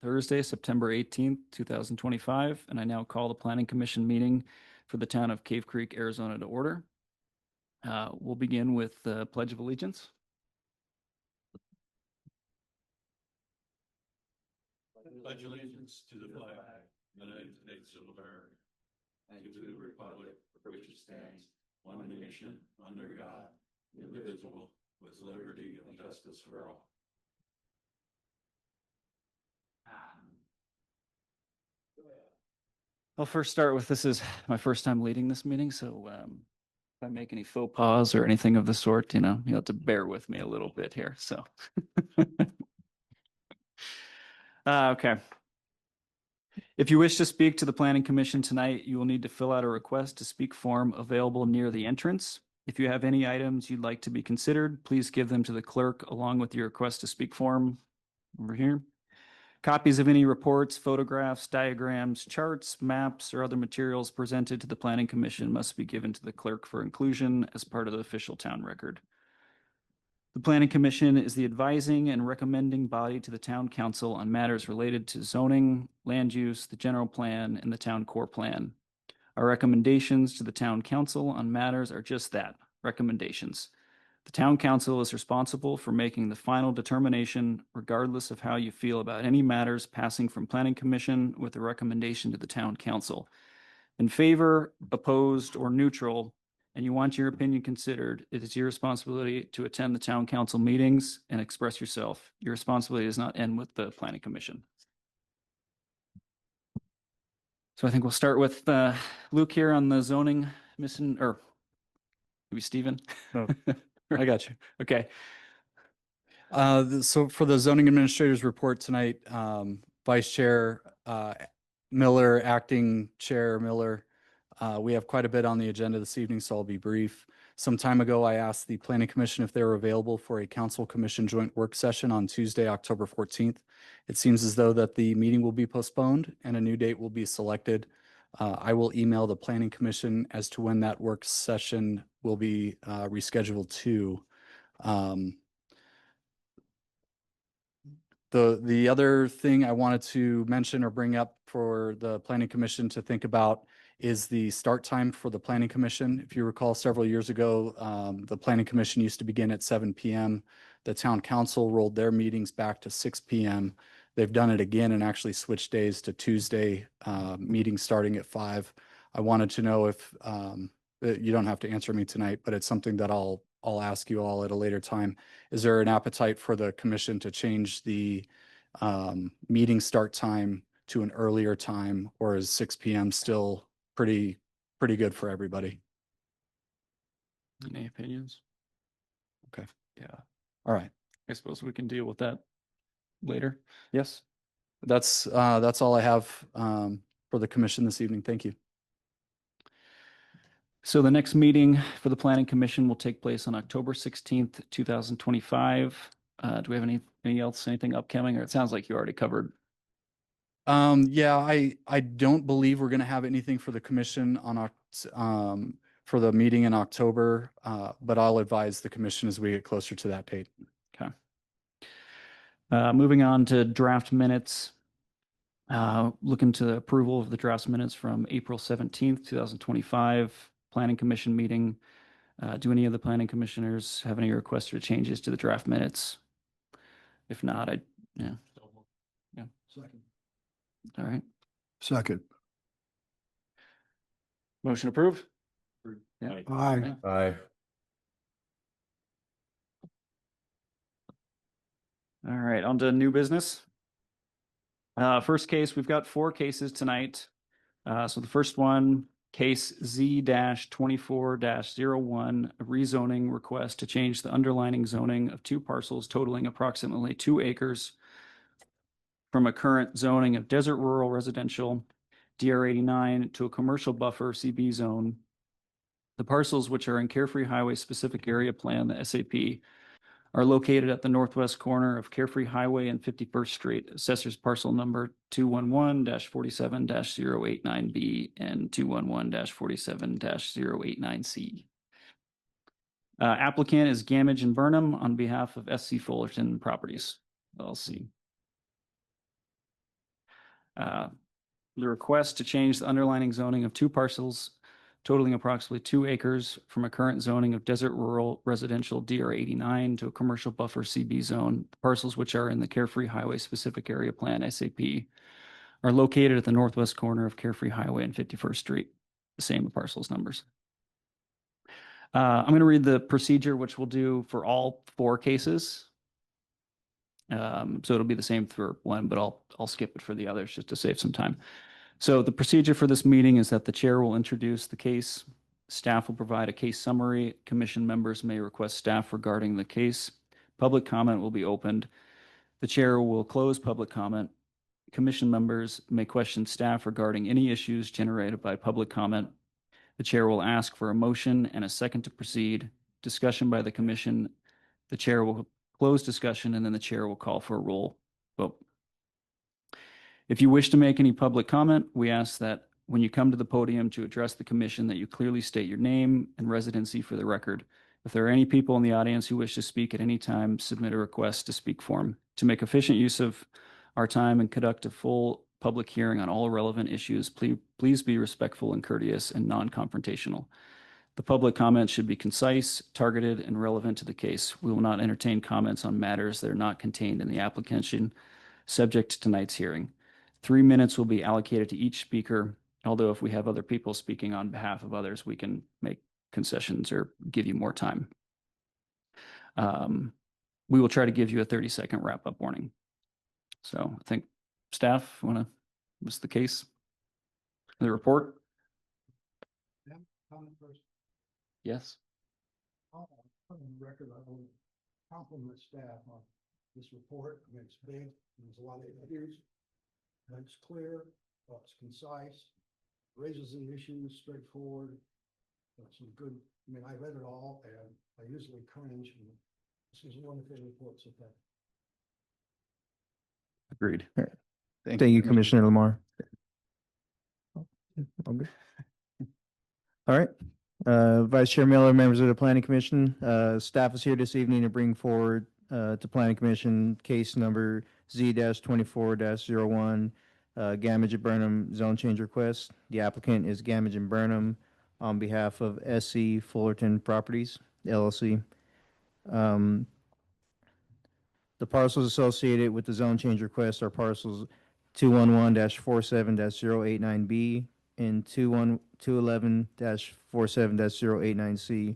Thursday, September 18th, 2025, and I now call the Planning Commission meeting for the town of Cave Creek, Arizona to order. We'll begin with the Pledge of Allegiance. Pledge allegiance to the flag of the United States of America and to the republic for which it stands, one nation, under God, indivisible, with liberty and justice for all. I'll first start with this is my first time leading this meeting, so if I make any faux pas or anything of the sort, you'll have to bear with me a little bit here. So, okay. If you wish to speak to the Planning Commission tonight, you will need to fill out a request to speak form available near the entrance. If you have any items you'd like to be considered, please give them to the clerk along with your request to speak form over here. Copies of any reports, photographs, diagrams, charts, maps, or other materials presented to the Planning Commission must be given to the clerk for inclusion as part of the official town record. The Planning Commission is the advising and recommending body to the Town Council on matters related to zoning, land use, the general plan, and the town core plan. Our recommendations to the Town Council on matters are just that, recommendations. The Town Council is responsible for making the final determination, regardless of how you feel about any matters passing from Planning Commission with a recommendation to the Town Council. In favor, opposed, or neutral, and you want your opinion considered, it is your responsibility to attend the Town Council meetings and express yourself. Your responsibility does not end with the Planning Commission. So I think we'll start with Luke here on the zoning or maybe Stephen. No, I got you. Okay. So for the zoning administrator's report tonight, Vice Chair Miller, Acting Chair Miller, we have quite a bit on the agenda this evening, so I'll be brief. Some time ago, I asked the Planning Commission if they were available for a Council Commission joint work session on Tuesday, October 14th. It seems as though that the meeting will be postponed and a new date will be selected. I will email the Planning Commission as to when that work session will be rescheduled to. The other thing I wanted to mention or bring up for the Planning Commission to think about is the start time for the Planning Commission. If you recall, several years ago, the Planning Commission used to begin at 7 p.m. The Town Council rolled their meetings back to 6 p.m. They've done it again and actually switched days to Tuesday meetings starting at 5. I wanted to know if you don't have to answer me tonight, but it's something that I'll ask you all at a later time. Is there an appetite for the commission to change the meeting start time to an earlier time, or is 6 p.m. still pretty good for everybody? Any opinions? Okay. Yeah. All right. I suppose we can deal with that later. Yes. That's all I have for the commission this evening. Thank you. So the next meeting for the Planning Commission will take place on October 16th, 2025. Do we have anything upcoming, or it sounds like you already covered? Yeah, I don't believe we're going to have anything for the commission on for the meeting in October, but I'll advise the commission as we get closer to that date. Okay. Moving on to draft minutes. Looking to the approval of the draft minutes from April 17th, 2025. Planning Commission meeting. Do any of the Planning Commissioners have any requests or changes to the draft minutes? If not, yeah. Second. All right. Second. Motion approved? Yeah. Aye. Aye. All right, on to new business. First case, we've got 4 cases tonight. So the first one, case Z-24-01, a rezoning request to change the underlining zoning of 2 parcels totaling approximately 2 acres from a current zoning of desert rural residential DR 89 to a commercial buffer CB zone. The parcels, which are in Carefree Highway Specific Area Plan, the SAP, are located at the northwest corner of Carefree Highway and 51st Street. Assessor's parcel number 211-47-089B and 211-47-089C. Applicant is Gamage and Burnham on behalf of SC Fullerton Properties, LLC. The request to change the underlining zoning of two parcels totaling approximately 2 acres from a current zoning of desert rural residential DR 89 to a commercial buffer CB zone. Parcels which are in the Carefree Highway Specific Area Plan SAP are located at the northwest corner of Carefree Highway and 51st Street. The same parcels numbers. I'm going to read the procedure, which we'll do for all 4 cases. So it'll be the same for one, but I'll skip it for the others just to save some time. So the procedure for this meeting is that the chair will introduce the case. Staff will provide a case summary. Commission members may request staff regarding the case. Public comment will be opened. The chair will close public comment. Commission members may question staff regarding any issues generated by public comment. The chair will ask for a motion and a second to proceed. Discussion by the commission. The chair will close discussion, and then the chair will call for a roll vote. If you wish to make any public comment, we ask that when you come to the podium to address the commission that you clearly state your name and residency for the record. If there are any people in the audience who wish to speak at any time, submit a request to speak form. To make efficient use of our time and conduct a full public hearing on all relevant issues, please be respectful and courteous and non-confrontational. The public comments should be concise, targeted, and relevant to the case. We will not entertain comments on matters that are not contained in the application subject to tonight's hearing. 3 minutes will be allocated to each speaker, although if we have other people speaking on behalf of others, we can make concessions or give you more time. We will try to give you a 30-second wrap-up warning. So I think staff want to list the case, the report. Yeah, comment first. Yes. On the record, I will compliment staff on this report. I mean, it's big, there's a lot of issues. And it's clear, it's concise, raises the issues straightforward. Some good, I mean, I read it all and I usually cringe. And this is one of the reports of that. Agreed. Thank you, Commissioner Lamar. All good. All right. Vice Chair Miller, members of the Planning Commission, staff is here this evening to bring forward to Planning Commission case number Z-24-01, Gamage at Burnham zone change request. The applicant is Gamage and Burnham on behalf of SC Fullerton Properties, LLC. The parcels associated with the zone change request are parcels 211-47-089B and 211-47-089C.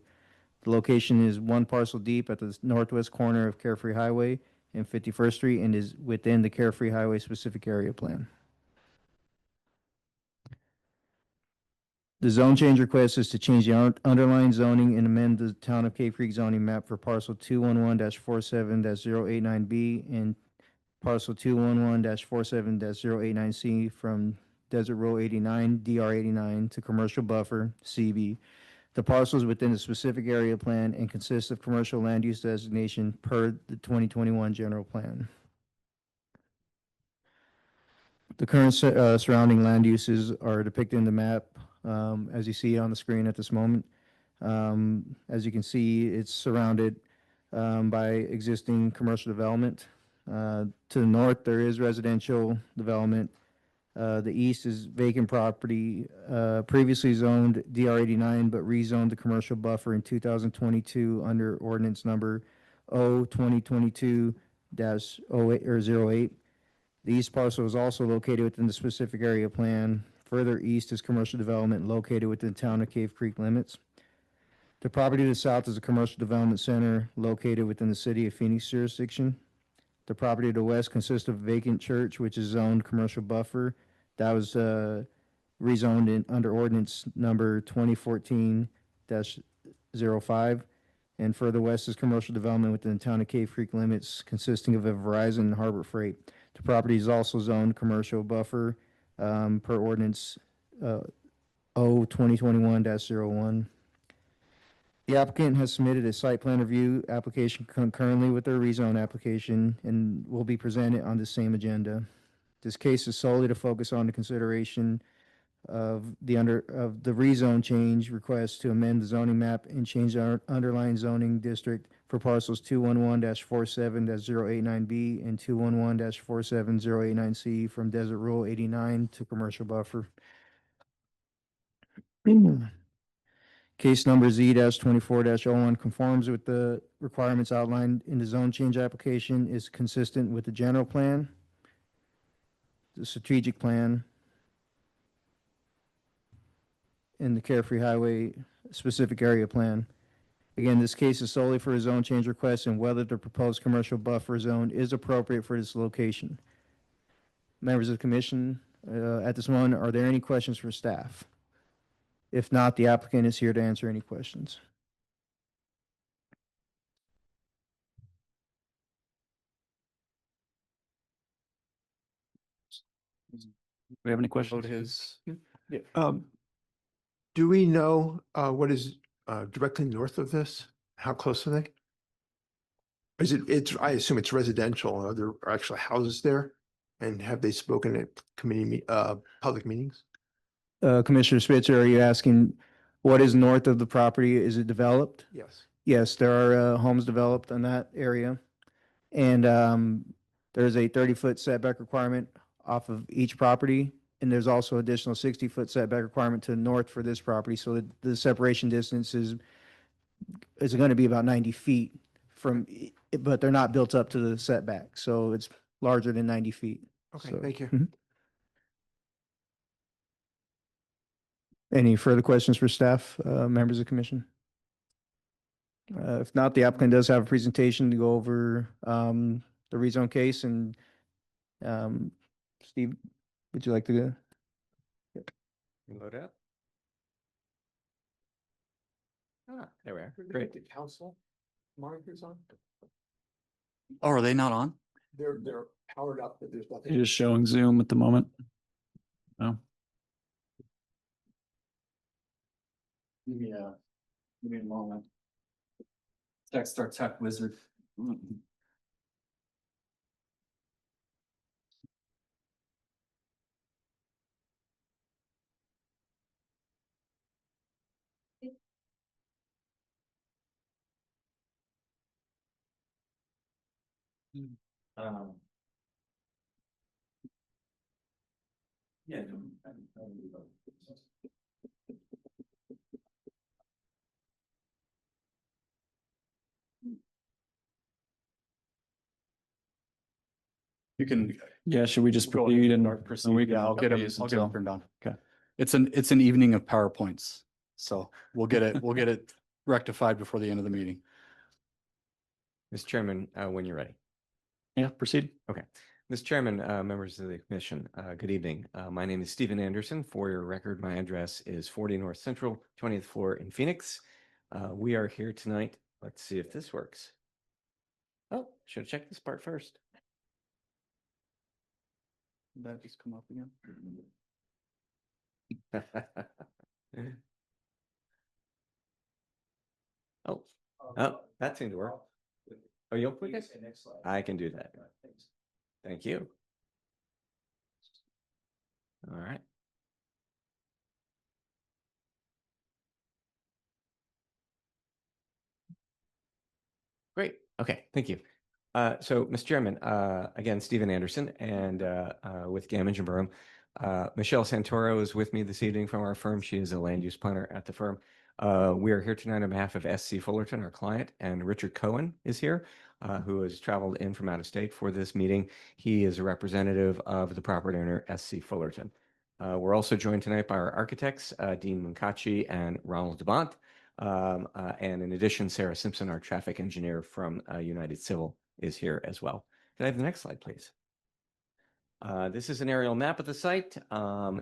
The location is one parcel deep at the northwest corner of Carefree Highway and 51st Street and is within the Carefree Highway Specific Area Plan. The zone change request is to change the underlying zoning and amend the Town of Cave Creek zoning map for parcel 211-47-089B and parcel 211-47-089C from Desert Rural 89, DR 89 to Commercial Buffer, CB. The parcel is within the specific area plan and consists of commercial land use designation per the 2021 general plan. The current surrounding land uses are depicted in the map as you see on the screen at this moment. As you can see, it's surrounded by existing commercial development. To the north, there is residential development. The east is vacant property, previously zoned DR 89, but rezoned the commercial buffer in 2022 under ordinance number O-2022-08. The east parcel is also located within the specific area plan. Further east is commercial development located within the Town of Cave Creek limits. The property to the south is a commercial development center located within the City of Phoenix jurisdiction. The property to the west consists of a vacant church, which is zoned commercial buffer. That was rezoned under ordinance number 2014-05. And further west is commercial development within the Town of Cave Creek limits consisting of a Verizon and Harbor Freight. The property is also zoned commercial buffer per ordinance O-2021-01. The applicant has submitted a site plan review application concurrently with their rezone application and will be presented on the same agenda. This case is solely to focus on the consideration of the rezone change request to amend the zoning map and change our underlying zoning district for parcels 211-47-089B and 211-47089C from Desert Rule 89 to commercial buffer. Case number Z-24-01 conforms with the requirements outlined in the zone change application, is consistent with the general plan, the strategic plan, and the Carefree Highway specific area plan. Again, this case is solely for a zone change request and whether the proposed commercial buffer zone is appropriate for this location. Members of the commission, at this moment, are there any questions for staff? If not, the applicant is here to answer any questions. We have any questions? Vote his, Do we know what is directly north of this? How close are they? Is it's, I assume it's residential. Are there actual houses there? And have they spoken at public meetings? Commissioner Spitzer, are you asking what is north of the property? Is it developed? Yes. Yes, there are homes developed in that area. And there's a 30-foot setback requirement off of each property. And there's also additional 60-foot setback requirement to the north for this property. So the separation distance is going to be about 90 feet from, but they're not built up to the setback. So it's larger than 90 feet. Okay, So- thank you. Mhm. Any further questions for staff, members of the commission? If not, the applicant does have a presentation to go over the rezone case, and Steve, would you like to? Load up. Ah, there we are. Great. The council monitors on? oh, are they not on? They're powered up, but there's It nothing. is showing Zoom at the moment. Oh, Give me a moment. Text our tech wizard. yeah. You can. Yeah, should we just go ahead proceed and start proceed. we can Yeah, I'll get them, these I'll get them until- turned on. Okay. It's an evening of PowerPoints. So we'll get it rectified before the end of the meeting. Mr. Chairman, when you're ready. Yeah, proceed. Mr. Chairman, members of the commission, good evening. My name is Stephen Anderson. For your record, my address is 40 North Central, 20th floor in Phoenix. We are here tonight. Let's see if this works. Oh, should have checked this part first. Did that just come up again? Oh, that seemed to work. Oh, you'll click it? I can do that. Thank you. All right. Great. Okay. Thank you. So, Mr. Chairman, again, Stephen Anderson, and with Gammon and Burham. Michelle Santoro is with me this evening from our firm. She is a land use planner at the firm. We are here tonight on behalf of SC Fullerton, our client, and Richard Cohen is here, who has traveled in from out of state for this meeting. He is a representative of the property owner, SC Fullerton. We're also joined tonight by our architects, Dean Munkachi and Ronald DeBont. And in addition, Sarah Simpson, our traffic engineer from United Civil, is here as well. Can I have the next slide, please? This is an aerial map of the site.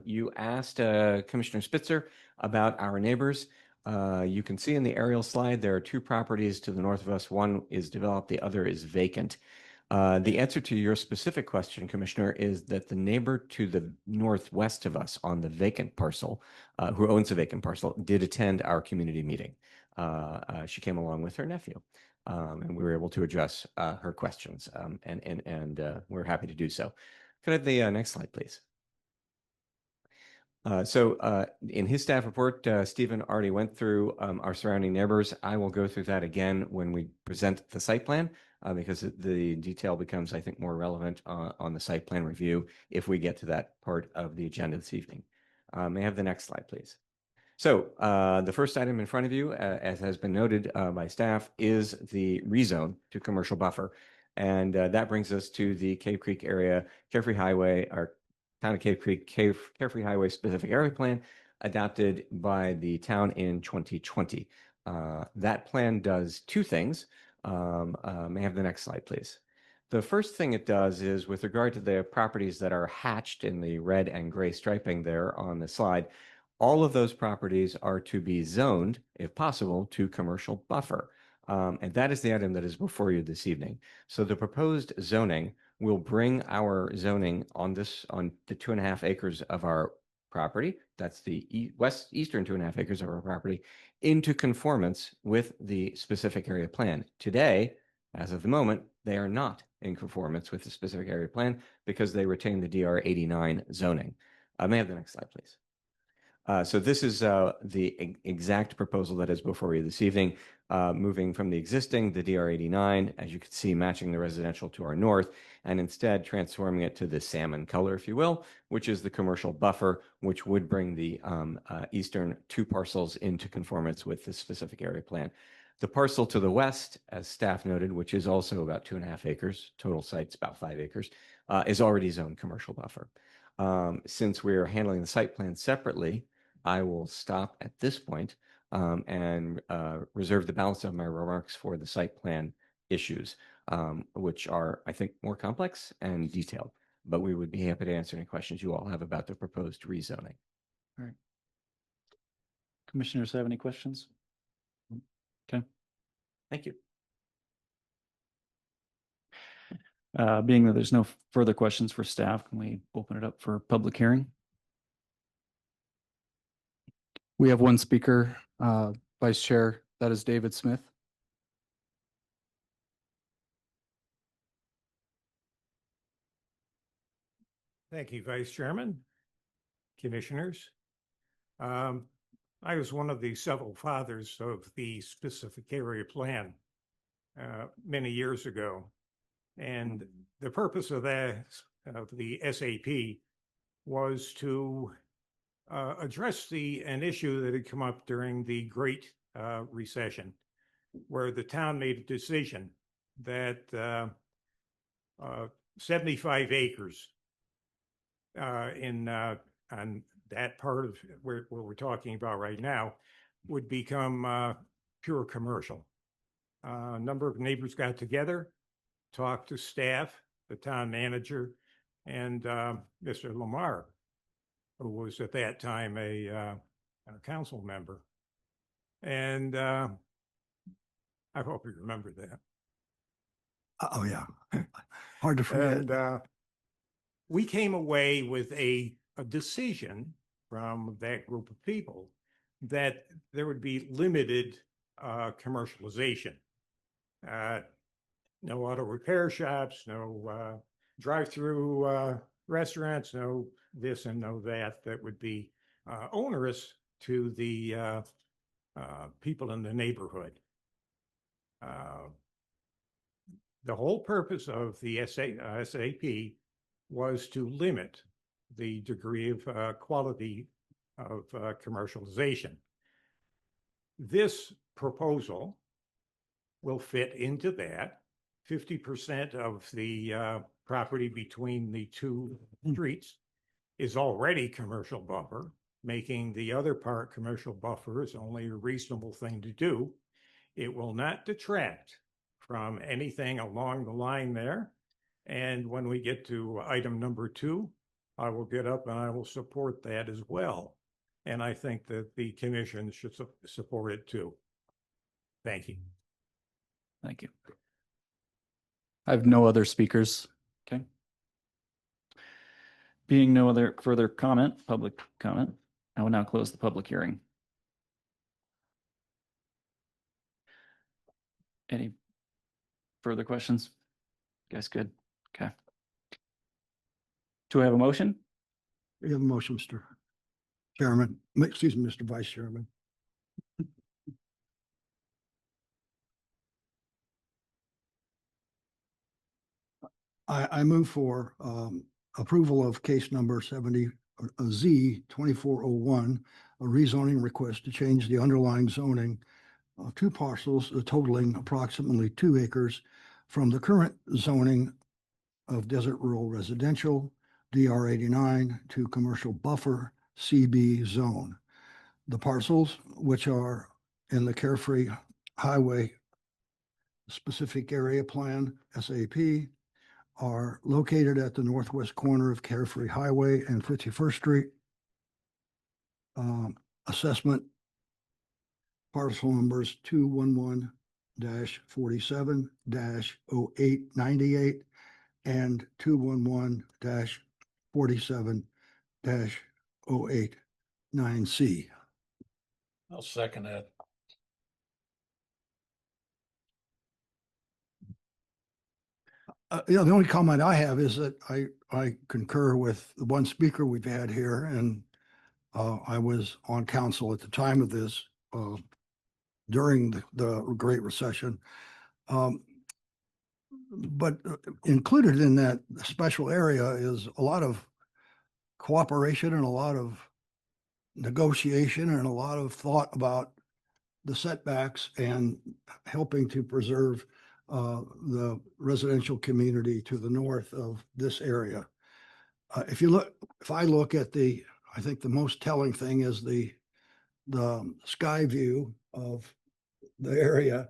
You asked Commissioner Spitzer about our neighbors. You can see in the aerial slide, there are two properties to the north of us. One is developed, the other is vacant. The answer to your specific question, Commissioner, is that the neighbor to the northwest of us on the vacant parcel, who owns the vacant parcel, did attend our community meeting. She came along with her nephew, and we were able to address her questions, and we're happy to do so. Could I have the next slide, please? In his staff report, Stephen already went through our surrounding neighbors. I will go through that again when we present the site plan because the detail becomes, I think, more relevant on the site plan review if we get to that part of the agenda this evening. May I have the next slide, please? So the first item in front of you, as has been noted by staff, is the rezone to commercial buffer. And that brings us to the Cave Creek area, Carefree Highway, or Town of Cave Creek, Carefree Highway specific area plan adopted by the town in 2020. That plan does two things. May I have the next slide, please? The first thing it does is with regard to the properties that are hatched in the red and gray striping there on the slide, all of those properties are to be zoned, if possible, to commercial buffer. And that is the item that is before you this evening. So the proposed zoning will bring our zoning on the 2.5 acres of our property, that's the eastern 2.5 acres of our property, into conformance with the specific area plan. Today, as of the moment, they are not in conformance with the specific area plan because they retain the DR 89 zoning. May I have the next slide, please? So this is the exact proposal that is before you this evening, moving from the existing, the DR 89, as you can see, matching the residential to our north, and instead transforming it to the salmon color, if you will, which is the commercial buffer, which would bring the eastern two parcels into conformance with the specific area plan. The parcel to the west, as staff noted, which is also about 2.5 acres, total site's about 5 acres, is already zoned commercial buffer. Since we're handling the site plan separately, I will stop at this point and reserve the balance of my remarks for the site plan issues, which are, I think, more complex and detailed. But we would be happy to answer any questions you all have about the proposed rezoning. All right. Commissioners have any questions? Okay. Thank you. Being that there's no further questions for staff, can we open it up for public hearing? We have one speaker, Vice Chair, that is David Smith. Thank you, Vice Chairman, Commissioners. I was one of the several fathers of the specific area plan many years ago. And the purpose of that, of the SAP, was to address an issue that had come up during the Great Recession, where the town made a decision that 75 acres on that part of where we're talking about right now would become pure commercial. A number of neighbors got together, talked to staff, the town manager, and Mr. Lamar, who was at that time a council member. And I hope you remember that. Oh, yeah. Hard to forget. And we came away with a decision from that group of people that there would be limited commercialization. No auto repair shops, no drive-through restaurants, no this and no that, that would be onerous to the people in the neighborhood. The whole purpose of the SAP was to limit the degree of quality of commercialization. This proposal will fit into that. 50% of the property between the two streets is already commercial buffer. Making the other part commercial buffer is only a reasonable thing to do. It will not detract from anything along the line there. And when we get to item number 2, I will get up and I will support that as well. And I think that the commission should support it too. Thank you. Thank you. I have no other speakers. Okay. Being no other further comment, public comment, I will now close the public hearing. Any further questions? Guys, good. Okay. Do I have a motion? We have a motion, Mr. Chairman, excuse me, Mr. Vice Chairman. I move for approval of case number 70 Z 2401, a rezoning request to change the underlying zoning of two parcels totaling approximately 2 acres from the current zoning of desert rural residential DR 89 to commercial buffer CB zone. The parcels, which are in the Carefree Highway Specific Area Plan, SAP, are located at the northwest corner of Carefree Highway and 51st Street. Assessment parcel numbers 211-47-0898 and 211-47-089C. I'll second that. The only comment I have is that I concur with the one speaker we've had here, and I was on council at the time of this during the Great Recession. But included in that special area is a lot of cooperation and a lot of negotiation and a lot of thought about the setbacks and helping to preserve the residential community to the north of this area. If I look at I think the most telling thing is the sky view of the area.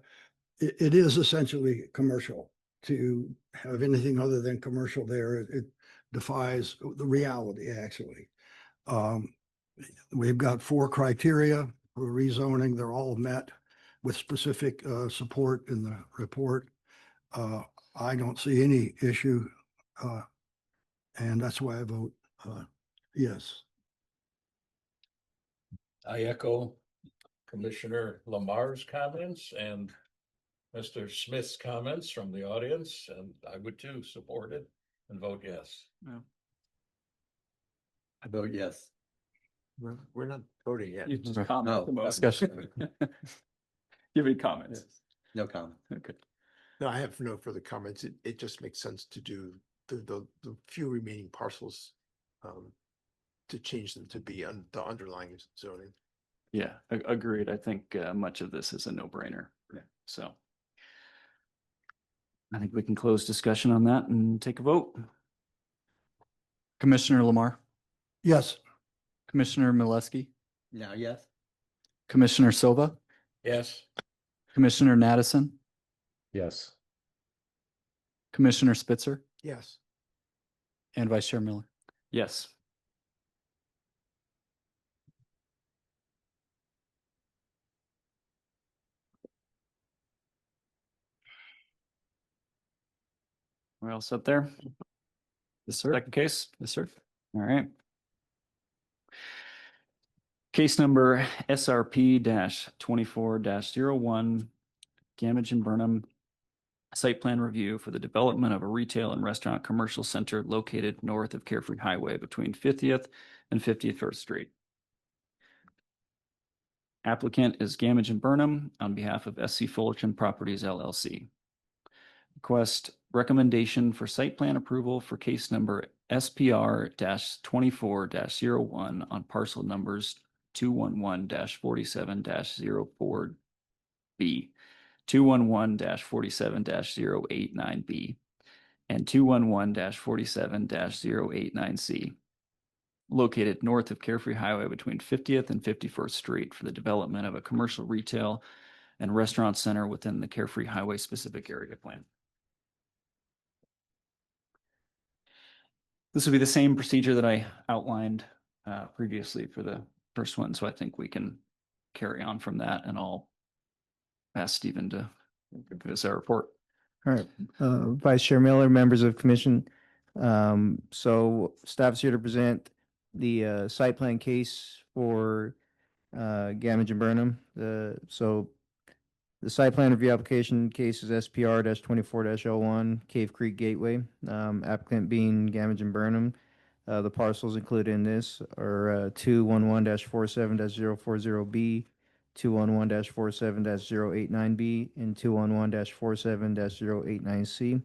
It is essentially commercial. To have anything other than commercial there, it defies the reality, actually. We've got 4 criteria for rezoning. They're all met with specific support in the report. I don't see any issue, and that's why I vote yes. I echo Commissioner Lamar's comments and Mr. Smith's comments from the audience, and I would too support it and vote yes. I vote yes. We're not voting yet. You just No, comment the most. Discussion. You have any comments? No comment. Okay. No, I have no further comments. It just makes sense to do the few remaining parcels to change them to be the underlying zoning. Yeah, agreed. I think much of this is a no-brainer. Yeah. So I think we can close discussion on that and take a vote. Commissioner Lamar, Yes. Commissioner Mileski, Now, yes. Commissioner Silva, Yes. Commissioner Nattison, Yes. Commissioner Spitzer, Yes. and Vice Chair Miller. Yes. We're all set there? Yes, sir. Second case? Yes, sir. All right. Case number SRP 24-01, Gamage and Burnham. Site plan review for the development of a retail and restaurant commercial center located north of Carefree Highway between 50th and 51st Street. Applicant is Gamage and Burnham on behalf of SC Fullerton Properties LLC. Request recommendation for site plan approval for case number SPR-24-01 on parcel numbers 211-47-04B, 211-47-089B, and 211-47-089C, located north of Carefree Highway between 50th and 51st Street for the development of a commercial retail and restaurant center within the Carefree Highway Specific Area Plan. This will be the same procedure that I outlined previously for the first one, so I think we can carry on from that, and I'll ask Stephen to give us our report. All right, Vice Chair Miller, members of commission. So staff's here to present the site plan case for Gamage and Burnham. So the site plan review application case is SPR-24-01 Cave Creek Gateway. Applicant being Gamage and Burnham. The parcels included in this are 211-47-040B, 211-47-089B, and 211-47-089C.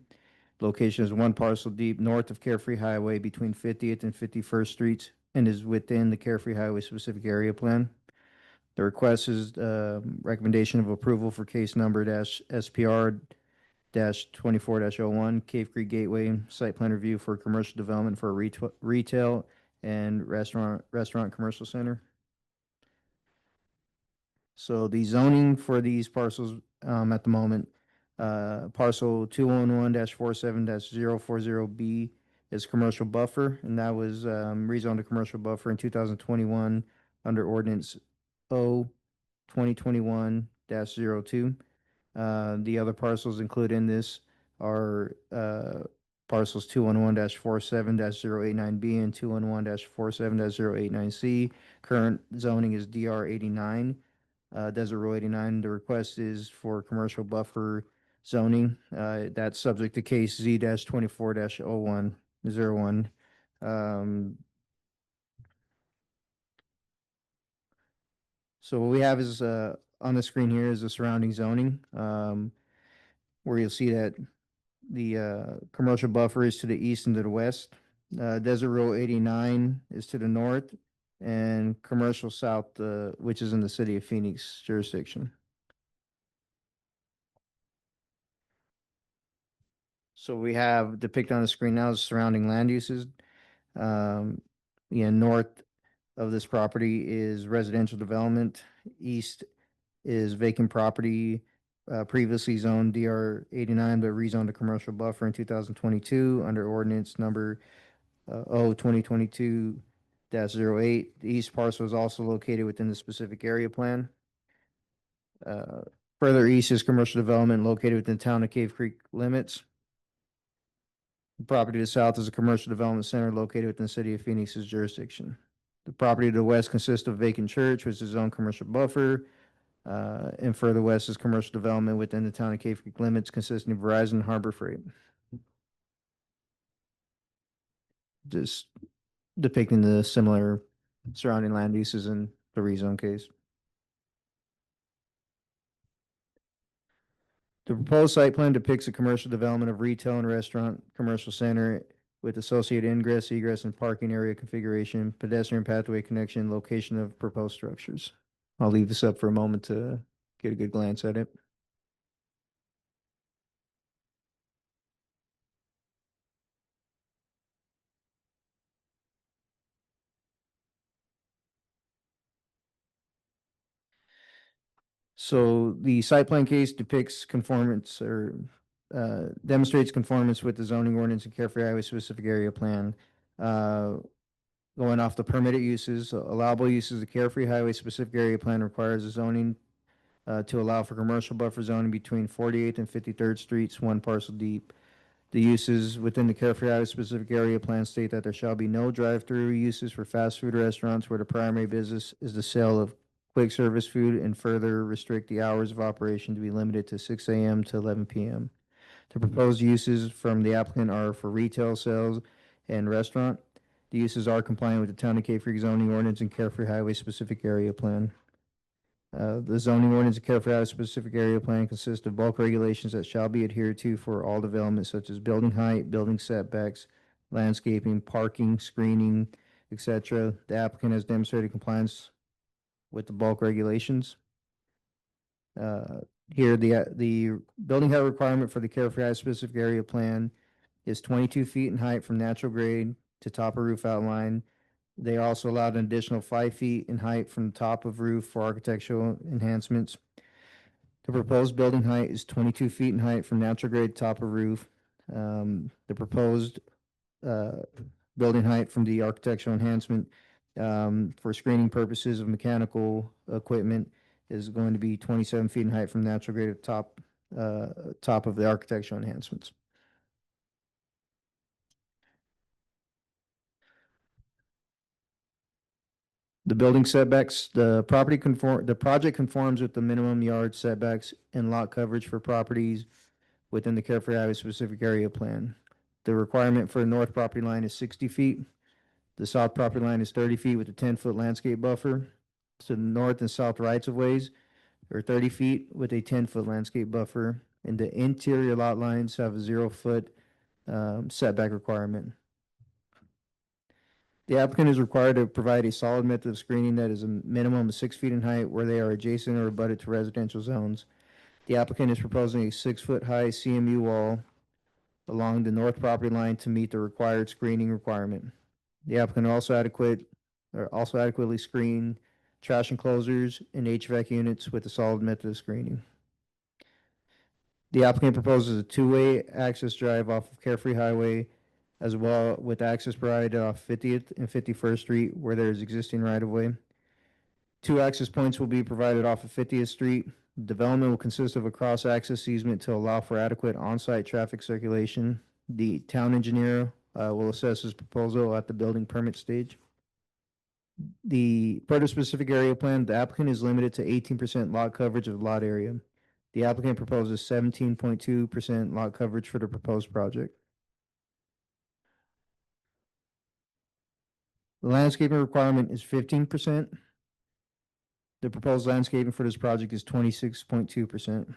Location is one parcel deep north of Carefree Highway between 50th and 51st Streets and is within the Carefree Highway specific area plan. The request is recommendation of approval for case number SPR 24-01 Cave Creek Gateway site plan review for commercial development for a retail and restaurant commercial center. So the zoning for these parcels at the moment, parcel 211-47-040B is commercial buffer, and that was rezoned to commercial buffer in 2021 under ordinance O 2021-02. The other parcels included in this are parcels 211-47-089B and 211-47-089C. Current zoning is DR 89, Desert Road 89. The request is for commercial buffer zoning. That's subject to case Z-24-0101. So what we have is on the screen here is the surrounding zoning, where you'll see that the commercial buffer is to the east and to the west. Desert Road 89 is to the north, and commercial south, which is in the city of Phoenix jurisdiction. So we have depicted on the screen now the surrounding land uses. North of this property is residential development. East is vacant property, previously zoned DR 89, but rezoned to commercial buffer in 2022 under ordinance number O 2022-08. The east parcel is also located within the specific area plan. Further east is commercial development located within the town of Cave Creek limits. The property to the south is a commercial development center located within the city of Phoenix's jurisdiction. The property to the west consists of vacant church, which is zone commercial buffer. And further west is commercial development within the town of Cave Creek limits consisting of Verizon and Harbor Freight. Just depicting the similar surrounding land uses in the rezone case. The proposed site plan depicts a commercial development of retail and restaurant commercial center with associated ingress, egress, and parking area configuration, pedestrian pathway connection, location of proposed structures. I'll leave this up for a moment to get a good glance at it. So the site plan case depicts conformance or demonstrates conformance with the zoning ordinance and Carefree Highway specific area plan. Going off the permitted uses, allowable uses, the Carefree Highway specific area plan requires a zoning to allow for commercial buffer zoning between 48th and 53rd Streets, one parcel deep. The uses within the Carefree Highway specific area plan state that there shall be no drive-through uses for fast food restaurants where the primary business is the sale of quick service food, and further restrict the hours of operation to be limited to 6 a.m. to 11 p.m. The proposed uses from the applicant are for retail sales and restaurant. The uses are compliant with the Town of Cave Creek zoning ordinance and Carefree Highway specific area plan. The zoning ordinance and Carefree Highway specific area plan consists of bulk regulations that shall be adhered to for all developments such as building height, building setbacks, landscaping, parking, screening, etc. The applicant has demonstrated compliance with the bulk regulations. Here, the building height requirement for the Carefree Highway specific area plan is 22 feet in height from natural grade to top of roof outline. They also allowed an additional 5 feet in height from the top of roof for architectural enhancements. The proposed building height is 22 feet in height from natural grade to top of roof. The proposed building height from the architectural enhancement for screening purposes of mechanical equipment is going to be 27 feet in height from natural grade to top of the architectural enhancements. The building setbacks, the project conforms with the minimum yard setbacks and lot coverage for properties within the Carefree Highway specific area plan. The requirement for a north property line is 60 feet. The south property line is 30 feet with a 10-foot landscape buffer. So the north and south rights of ways are 30 feet with a 10-foot landscape buffer. And the interior lot lines have a 0-foot setback requirement. The applicant is required to provide a solid method of screening that is a minimum of 6 feet in height where they are adjacent or abutted to residential zones. The applicant is proposing a 6-foot high CMU wall along the north property line to meet the required screening requirement. The applicant also adequately screen trash enclosures and HVAC units with a solid method of screening. The applicant proposes a 2-way access drive off of Carefree Highway, as well with access provided off 50th and 51st Street where there is existing right-of-way. 2 access points will be provided off of 50th Street. Development will consist of a cross-access easement to allow for adequate on-site traffic circulation. The town engineer will assess his proposal at the building permit stage. Per the specific area plan, the applicant is limited to 18% lot coverage of lot area. The applicant proposes 17.2% lot coverage for the proposed project. The landscaping requirement is 15%. The proposed landscaping for this project is 26.2%.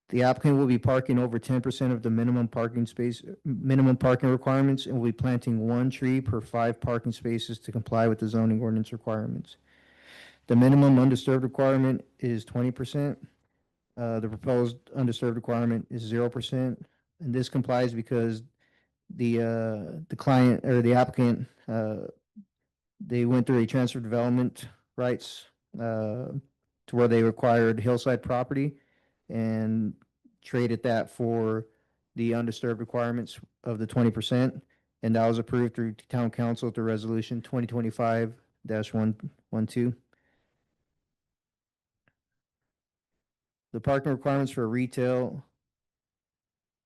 The applicant will be parking over 10% of the minimum parking requirements and will be planting 1 tree per 5 parking spaces to comply with the zoning ordinance requirements. The minimum undisturbed requirement is 20%. The proposed undisturbed requirement is 0%. And this complies because the client or the applicant, they went through a transfer of development rights to where they required hillside property and traded that for the undisturbed requirements of the 20%. And that was approved through town council through resolution 2025-112. The parking requirements for retail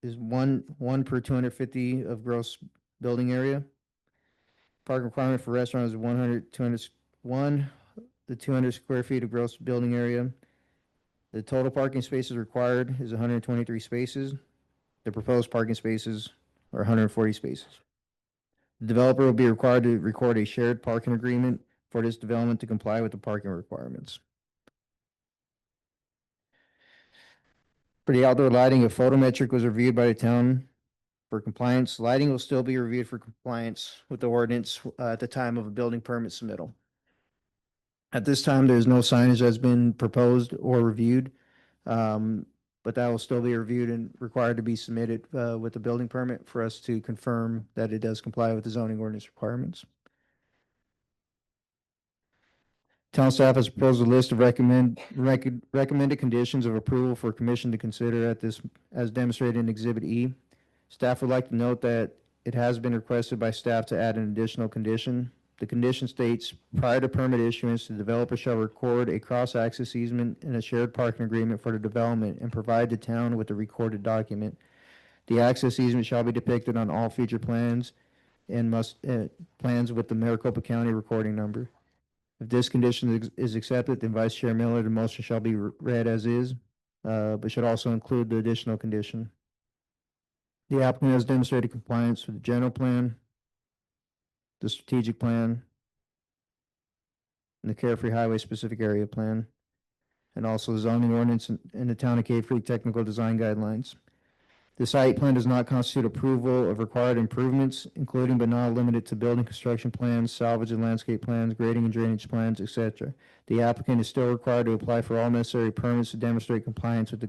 is one per 250 of gross building area. Parking requirement for restaurant is 200 square feet of gross building area. The total parking spaces required is 123 spaces. The proposed parking spaces are 140 spaces. The developer will be required to record a shared parking agreement for this development to comply with the parking requirements. For the outdoor lighting, a photometric was reviewed by the town for compliance. Lighting will still be reviewed for compliance with the ordinance at the time of a building permit submittal. At this time, there's no signage that's been proposed or reviewed, but that will still be reviewed and required to be submitted with the building permit for us to confirm that it does comply with the zoning ordinance requirements. Town staff has proposed a list of recommended conditions of approval for commission to consider at this, as demonstrated in Exhibit E. Staff would like to note that it has been requested by staff to add an additional condition. The condition states, prior to permit issuance, the developer shall record a cross-access easement and a shared parking agreement for the development and provide the town with a recorded document. The access easement shall be depicted on all future plans and plans with the Maricopa County recording number. If this condition is accepted, then Vice Chair Miller, the motion shall be read as is, but should also include the additional condition. The applicant has demonstrated compliance with the general plan, the strategic plan, and the Carefree Highway specific area plan, and also the zoning ordinance and the Town of Cave Creek technical design guidelines. The site plan does not constitute approval of required improvements, including but not limited to building construction plans, salvage and landscape plans, grading and drainage plans, etc. The applicant is still required to apply for all necessary permits to demonstrate compliance with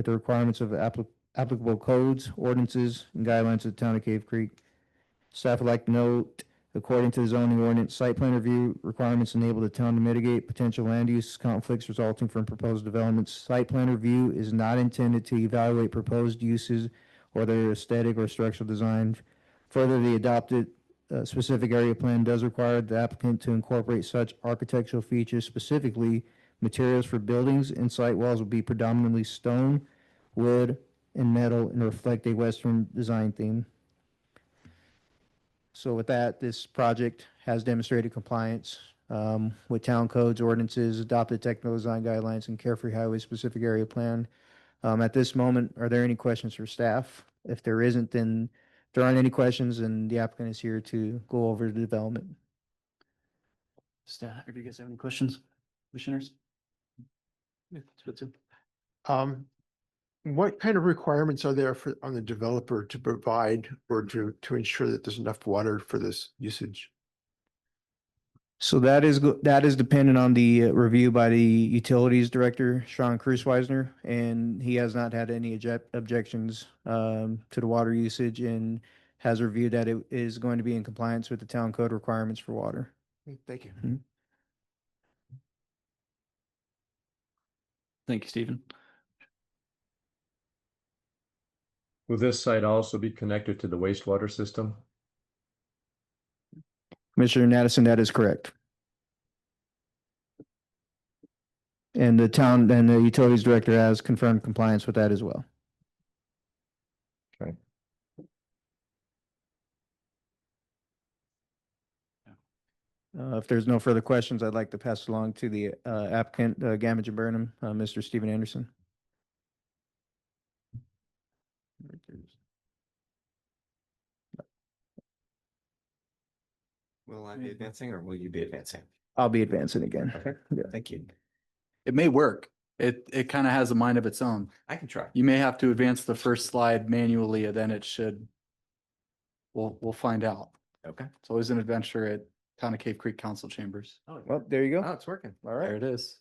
the requirements of applicable codes, ordinances, and guidelines of the Town of Cave Creek. Staff would like to note, according to the zoning ordinance, site plan review requirements enable the town to mitigate potential land use conflicts resulting from proposed developments. Site plan review is not intended to evaluate proposed uses or their aesthetic or structural design. Further, the adopted specific area plan does require the applicant to incorporate such architectural features. Specifically, materials for buildings and site walls will be predominantly stone, wood, and metal and reflect a Western design theme. So with that, this project has demonstrated compliance with town codes, ordinances, adopted technical design guidelines, and Carefree Highway specific area plan. At this moment, are there any questions for staff? If there isn't, then there aren't any questions, and the applicant is here to go over the development. Staff, do you guys have any questions, commissioners? What kind of requirements are there for, on the developer to provide or to ensure that there's enough water for this usage? So that is dependent on the review by the utilities director, Sean Krusweisner, and he has not had any objections to the water usage and has reviewed that it is going to be in compliance with the town code requirements for water. Thank you. Thank you, Stephen. Will this site also be connected to the wastewater system? Commissioner Nattison, that is correct. And the town and the utilities director has confirmed compliance with that as well. Okay. If there's no further questions, I'd like to pass along to the applicant, Gamage and Burnham, Mr. Stephen Anderson. Will I be advancing or will you be advancing? I'll be advancing again. Okay, Yeah. thank you. It may work. It kind of has a mind of its own. I can try. You may have to advance the first slide manually and then it should. We'll find out. Okay. It's always an adventure at Town of Cave Creek Council Chambers. Well, there you Oh, go. it's working. All There right. it is.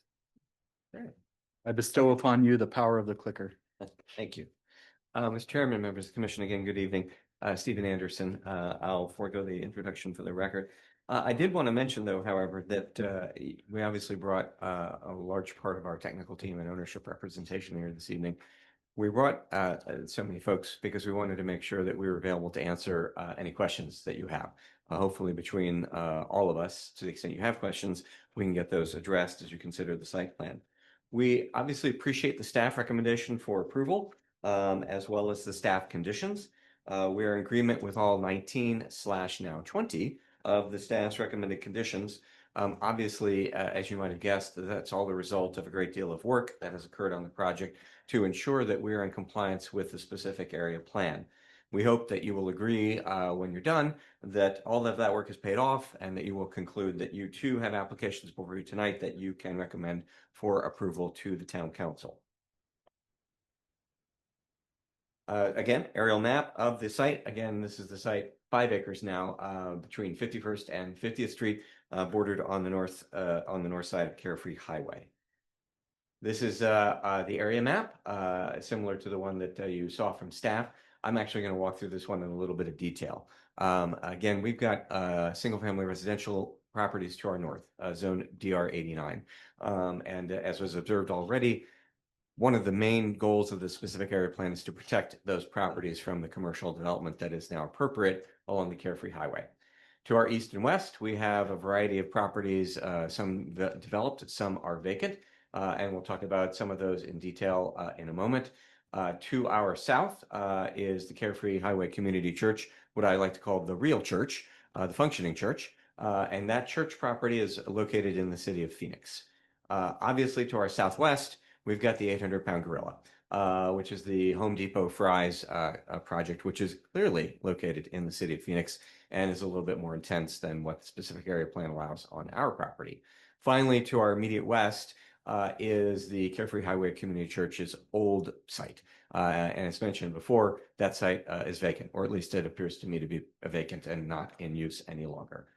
Great. I bestow upon you the power of the clicker. Thank you. Mr. Chairman, members of the commission, again, good evening. Stephen Anderson. I'll forego the introduction for the record. I did want to mention, though, however, that we obviously brought a large part of our technical team and ownership representation here this evening. We brought so many folks because we wanted to make sure that we were available to answer any questions that you have. Hopefully, between all of us, to the extent you have questions, we can get those addressed as you consider the site plan. We obviously appreciate the staff recommendation for approval, as well as the staff conditions. We are in agreement with all 19/now 20 of the staff's recommended conditions. Obviously, as you might have guessed, that's all the result of a great deal of work that has occurred on the project to ensure that we are in compliance with the specific area plan. We hope that you will agree when you're done that all of that work is paid off and that you will conclude that you too have applications before you tonight that you can recommend for approval to the town council. Again, aerial map of the site. Again, this is the site, 5 acres now, between 51st and 50th Street, bordered on the north side of Carefree Highway. This is the area map, similar to the one that you saw from staff. I'm actually going to walk through this one in a little bit of detail. Again, we've got single-family residential properties to our north, zone DR 89. And as was observed already, one of the main goals of the specific area plan is to protect those properties from the commercial development that is now appropriate along the Carefree Highway. To our east and west, we have a variety of properties, some developed, some are vacant, and we'll talk about some of those in detail in a moment. To our south is the Carefree Highway Community Church, what I like to call the real church, the functioning church, and that church property is located in the city of Phoenix. Obviously, to our southwest, we've got the 800-pound gorilla, which is the Home Depot Fry's project, which is clearly located in the city of Phoenix and is a little bit more intense than what the specific area plan allows on our property. Finally, to our immediate west is the Carefree Highway Community Church's old site. And as mentioned before, that site is vacant, or at least it appears to me to be vacant and not in use any longer.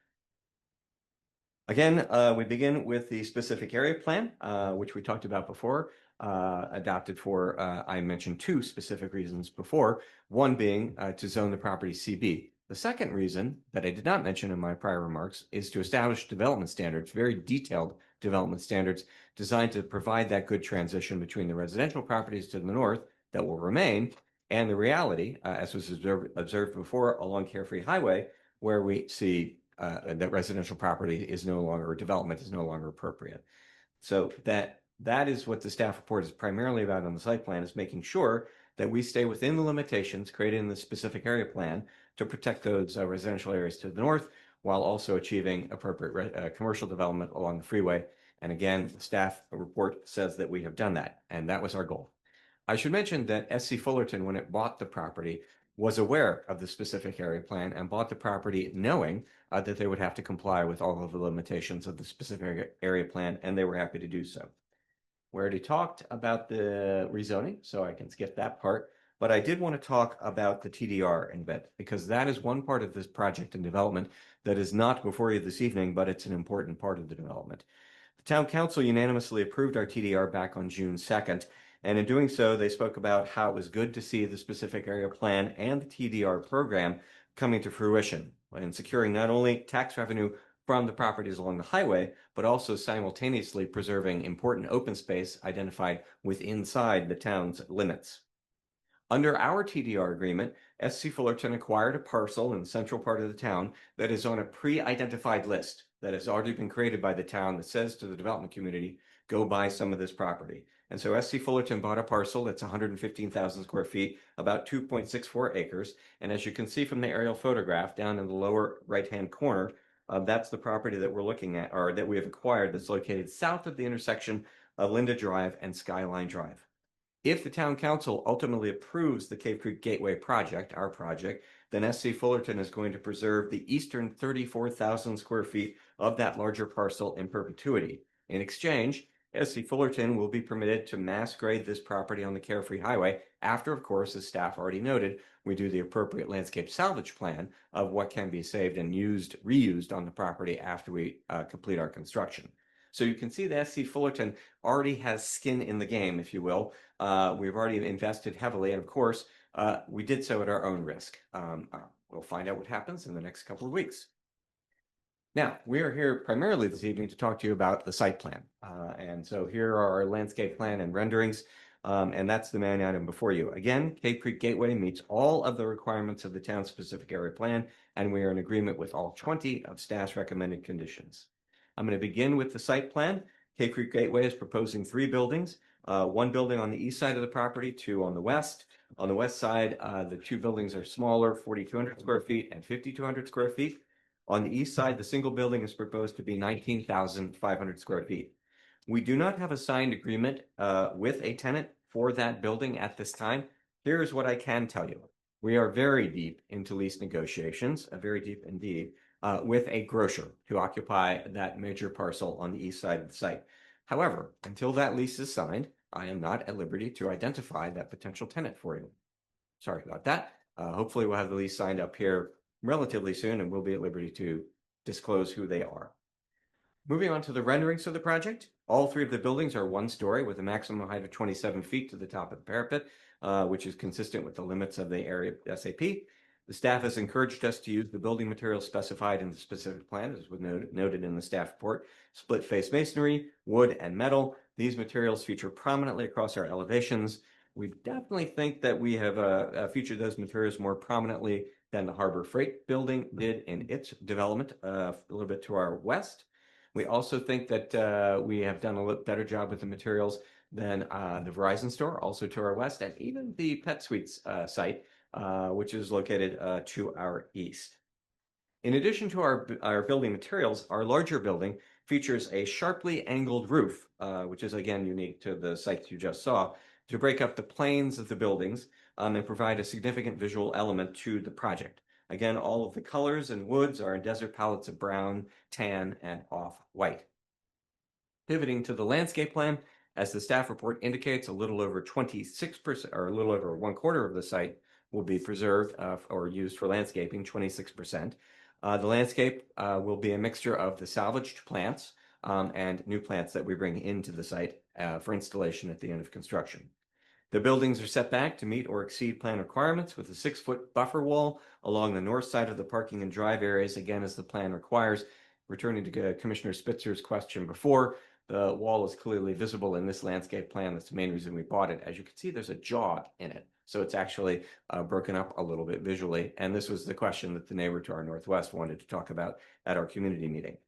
Again, we begin with the specific area plan, which we talked about before, adopted for, I mentioned 2 specific reasons before, one being to zone the property CB. The second reason that I did not mention in my prior remarks is to establish development standards, very detailed development standards designed to provide that good transition between the residential properties to the north that will remain and the reality, as was observed before along Carefree Highway, where we see that residential property is no longer, development is no longer appropriate. So that is what the staff report is primarily about on the site plan, is making sure that we stay within the limitations created in the specific area plan to protect those residential areas to the north, while also achieving appropriate commercial development along the freeway. And again, the staff report says that we have done that, and that was our goal. I should mention that SC Fullerton, when it bought the property, was aware of the specific area plan and bought the property knowing that they would have to comply with all of the limitations of the specific area plan, and they were happy to do so. We already talked about the rezoning, so I can skip that part. But I did want to talk about the TDR in a bit, because that is one part of this project and development that is not before you this evening, but it's an important part of the development. The Town Council unanimously approved our TDR back on June 2nd, and in doing so, they spoke about how it was good to see the specific area plan and the TDR program coming to fruition and securing not only tax revenue from the properties along the highway, but also simultaneously preserving important open space identified inside the town's limits. Under our TDR agreement, SC Fullerton acquired a parcel in the central part of the town that is on a pre-identified list that has already been created by the town that says to the development community, go buy some of this property. And so SC Fullerton bought a parcel that's 115,000 square feet, about 2.64 acres. And as you can see from the aerial photograph down in the lower right-hand corner, that's the property that we're looking at, or that we have acquired, that's located south of the intersection of Linda Drive and Skyline Drive. If the Town Council ultimately approves the Cave Creek Gateway project, our project, then SC Fullerton is going to preserve the eastern 34,000 square feet of that larger parcel in perpetuity. In exchange, SC Fullerton will be permitted to mass grade this property on the Carefree Highway after, of course, as staff already noted, we do the appropriate landscape salvage plan of what can be saved and reused on the property after we complete our construction. So you can see that SC Fullerton already has skin in the game, if you will. We've already invested heavily, and of course, we did so at our own risk. We'll find out what happens in the next couple of weeks. Now, we are here primarily this evening to talk to you about the site plan. And so here are our landscape plan and renderings, and that's the main item before you. Again, Cave Creek Gateway meets all of the requirements of the town's specific area plan, and we are in agreement with all 20 of staff's recommended conditions. I'm going to begin with the site plan. Cave Creek Gateway is proposing 3 buildings, 1 building on the east side of the property, 2 on the west. On the west side, the 2 buildings are smaller, 4,200 square feet and 5,200 square feet. On the east side, the single building is proposed to be 19,500 square feet. We do not have a signed agreement with a tenant for that building at this time. Here's what I can tell you. We are very deep into lease negotiations, very deep indeed, with a grocer to occupy that major parcel on the east side of the site. However, until that lease is signed, I am not at liberty to identify that potential tenant for you. Sorry about that. Hopefully we'll have the lease signed up here relatively soon, and we'll be at liberty to disclose who they are. Moving on to the renderings of the project, all 3 of the buildings are 1-story with a maximum height of 27 feet to the top of the parapet, which is consistent with the limits of the area SAP. The staff has encouraged us to use the building materials specified in the specific plan, as was noted in the staff report: split face masonry, wood, and metal. These materials feature prominently across our elevations. We definitely think that we have featured those materials more prominently than the Harbor Freight building did in its development a little bit to our west. We also think that we have done a little better job with the materials than the Verizon store, also to our west, and even the Pet Suites site, which is located to our east. In addition to our building materials, our larger building features a sharply angled roof, which is again unique to the site you just saw, to break up the planes of the buildings and provide a significant visual element to the project. Again, all of the colors and woods are in desert palettes of brown, tan, and off-white. Pivoting to the landscape plan, as the staff report indicates, a little over 26%, or a little over 1/4 of the site will be preserved or used for landscaping, 26%. The landscape will be a mixture of the salvaged plants and new plants that we bring into the site for installation at the end of construction. The buildings are set back to meet or exceed plan requirements with a 6-foot buffer wall along the north side of the parking and drive areas, again, as the plan requires. Returning to Commissioner Spitzer's question before, the wall is clearly visible in this landscape plan. That's the main reason we bought it. As you can see, there's a jog in it. So it's actually broken up a little bit visually. And this was the question that the neighbor to our northwest wanted to talk about at our community meeting.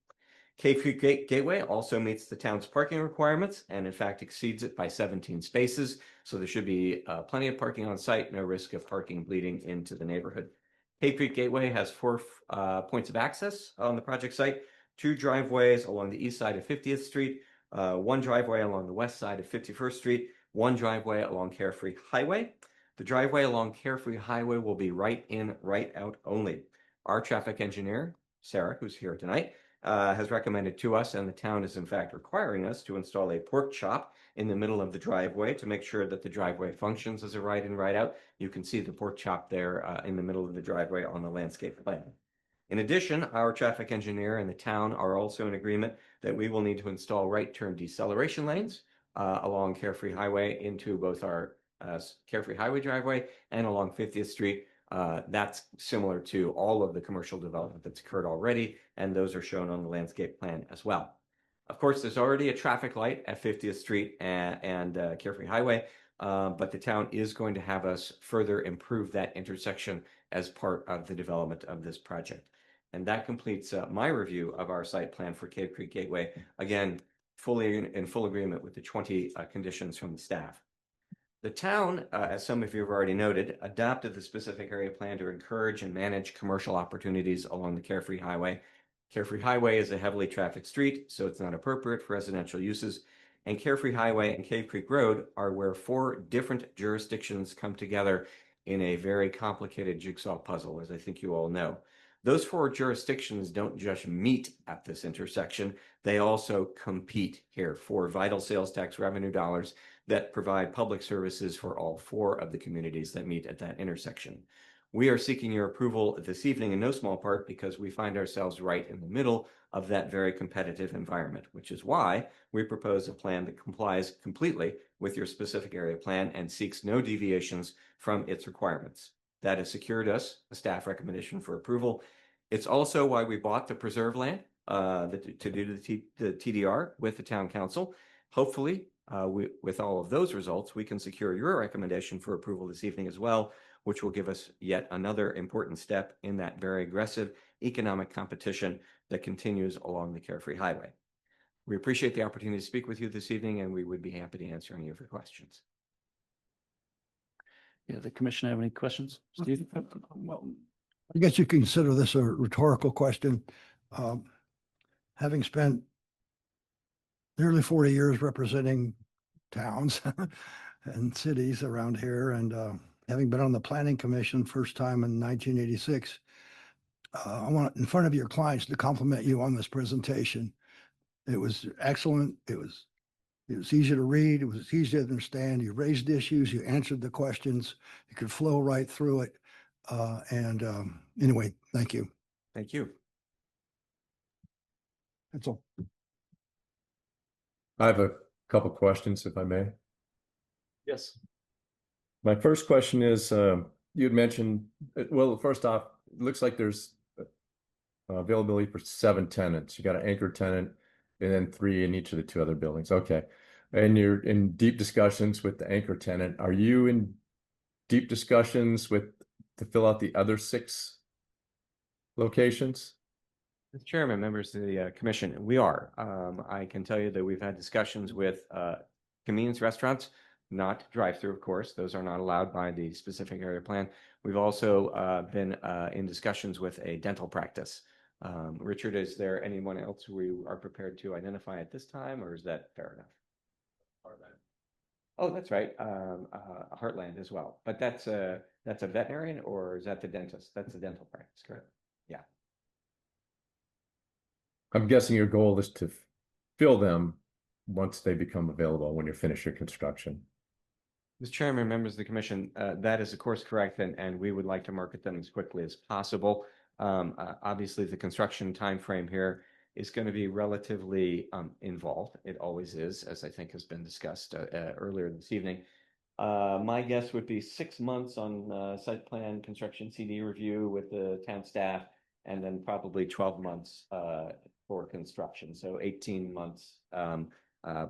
Cave Creek Gateway also meets the town's parking requirements and in fact exceeds it by 17 spaces. So there should be plenty of parking on site, no risk of parking bleeding into the neighborhood. Cave Creek Gateway has 4 points of access on the project site, 2 driveways along the east side of 50th Street, 1 driveway along the west side of 51st Street, 1 driveway along Carefree Highway. The driveway along Carefree Highway will be right in, right out only. Our traffic engineer, Sarah, who's here tonight, has recommended to us, and the town is in fact requiring us to install a pork chop in the middle of the driveway to make sure that the driveway functions as a right in, right out. You can see the pork chop there in the middle of the driveway on the landscape plan. In addition, our traffic engineer and the town are also in agreement that we will need to install right turn deceleration lanes along Carefree Highway into both our Carefree Highway driveway and along 50th Street. That's similar to all of the commercial development that's occurred already, and those are shown on the landscape plan as well. Of course, there's already a traffic light at 50th Street and Carefree Highway, but the town is going to have us further improve that intersection as part of the development of this project. And that completes my review of our site plan for Cave Creek Gateway. Again, fully in full agreement with the 20 conditions from the staff. The town, as some of you have already noted, adopted the specific area plan to encourage and manage commercial opportunities along the Carefree Highway. Carefree Highway is a heavily trafficked street, so it's not appropriate for residential uses. And Carefree Highway and Cave Creek Road are where 4 different jurisdictions come together in a very complicated jigsaw puzzle, as I think you all know. Those 4 jurisdictions don't just meet at this intersection, they also compete here for vital sales tax revenue dollars that provide public services for all 4 of the communities that meet at that intersection. We are seeking your approval this evening in no small part because we find ourselves right in the middle of that very competitive environment, which is why we propose a plan that complies completely with your specific area plan and seeks no deviations from its requirements. That has secured us a staff recommendation for approval. It's also why we bought the preserve land to do the TDR with the town council. Hopefully, with all of those results, we can secure your recommendation for approval this evening as well, which will give us yet another important step in that very aggressive economic competition that continues along the Carefree Highway. We appreciate the opportunity to speak with you this evening, and we would be happy to answer any of your questions. Yeah, the commission have any questions? Steve? Well, I guess you can consider this a rhetorical question. Having spent nearly 40 years representing towns and cities around here, and having been on the planning commission first time in 1986, I want in front of your clients to compliment you on this presentation. It was excellent. It was easy to read. It was easy to understand. You raised issues. You answered the questions. You could flow right through it. Anyway, thank you. Thank you. That's all. I have a couple questions, if I may. Yes. My first question is, you had mentioned, well, first off, it looks like there's availability for 7 tenants. You got an anchor tenant and then 3 in each of the 2 other buildings. Okay. And you're in deep discussions with the anchor tenant. Are you in deep discussions to fill out the other 6 locations? Mr. Chairman, members of the commission, we are. I can tell you that we've had discussions with convenience restaurants, not drive-through, of course. Those are not allowed by the specific area plan. We've also been in discussions with a dental practice. Richard, is there anyone else we are prepared to identify at this time, or is that fair enough? Heartland. Oh, that's right. Heartland as well. But that's a veterinarian, or is that the dentist? That's a dental practice, correct? Yeah. I'm guessing your goal is to fill them once they become available when you finish your construction. Mr. Chairman, members of the commission, that is of course correct, and we would like to market them as quickly as possible. Obviously, the construction timeframe here is going to be relatively involved. It always is, as I think has been discussed earlier this evening. My guess would be 6 months on site plan construction CD review with the town staff, and then probably 12 months for construction. So 18 months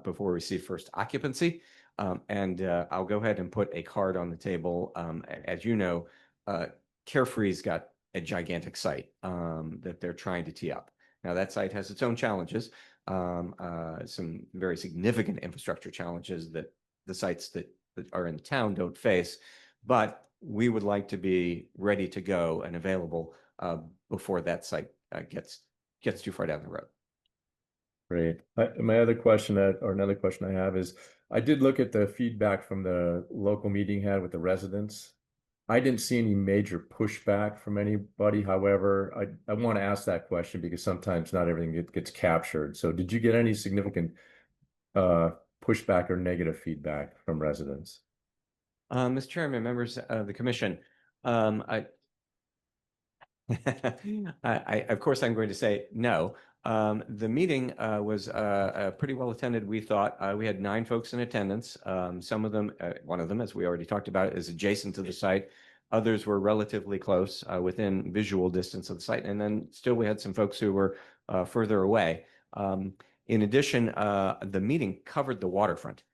before we see first occupancy. I'll go ahead and put a card on the table. As you know, Carefree's got a gigantic site that they're trying to tee up. Now that site has its own challenges, some very significant infrastructure challenges that the sites that are in the town don't face, but we would like to be ready to go and available before that site gets too far down the road. Great. My other question or another question I have is, I did look at the feedback from the local meeting had with the residents. I didn't see any major pushback from anybody. However, I want to ask that question because sometimes not everything gets captured. So did you get any significant pushback or negative feedback from residents? Mr. Chairman, members of the commission, of course, I'm going to say no. The meeting was pretty well attended, we thought. We had 9 folks in attendance. Some of them, one of them, as we already talked about, is adjacent to the site. Others were relatively close, within visual distance of the site. And then still we had some folks who were further away. In addition, the meeting covered the waterfront.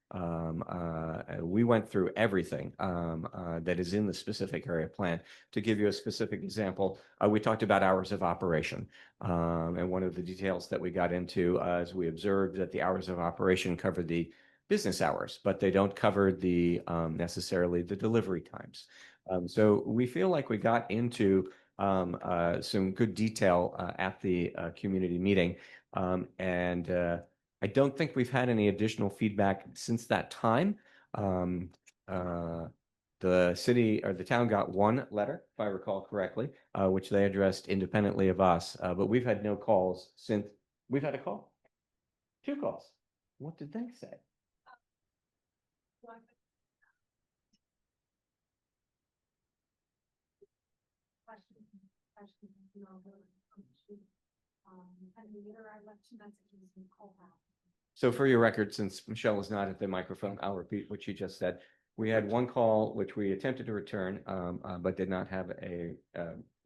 We went through everything that is in the specific area plan. To give you a specific example, we talked about hours of operation. And one of the details that we got into as we observed that the hours of operation cover the business hours, but they don't cover the necessarily the delivery times. So we feel like we got into some good detail at the community meeting. I don't think we've had any additional feedback since that time. The city or the town got 1 letter, if I recall correctly, which they addressed independently of us. But we've had no calls since. We've had a call, 2 calls. What did they say? So for your record, since Michelle is not at the microphone, I'll repeat what she just said. We had 1 call, which we attempted to return, but did not have a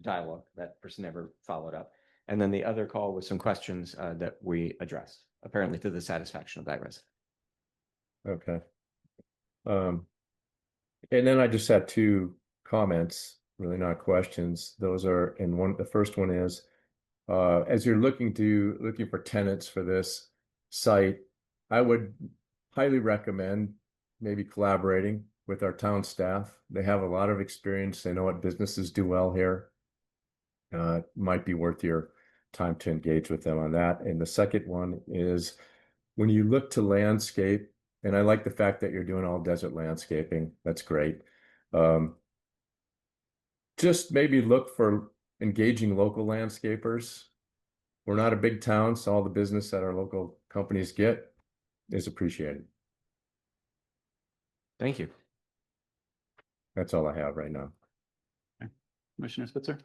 dialogue. That person never followed up. And then the other call was some questions that we addressed, apparently to the satisfaction of that resident. Okay. And then I just had 2 comments, really not questions. Those are, and the first one is, as you're looking for tenants for this site, I would highly recommend maybe collaborating with our town staff. They have a lot of experience. They know what businesses do well here. It might be worth your time to engage with them on that. And the second one is when you look to landscape, and I like the fact that you're doing all desert landscaping. That's great. Just maybe look for engaging local landscapers. We're not a big town, so all the business that our local companies get is appreciated. Thank you. That's all I have right now. Commissioner Spitzer?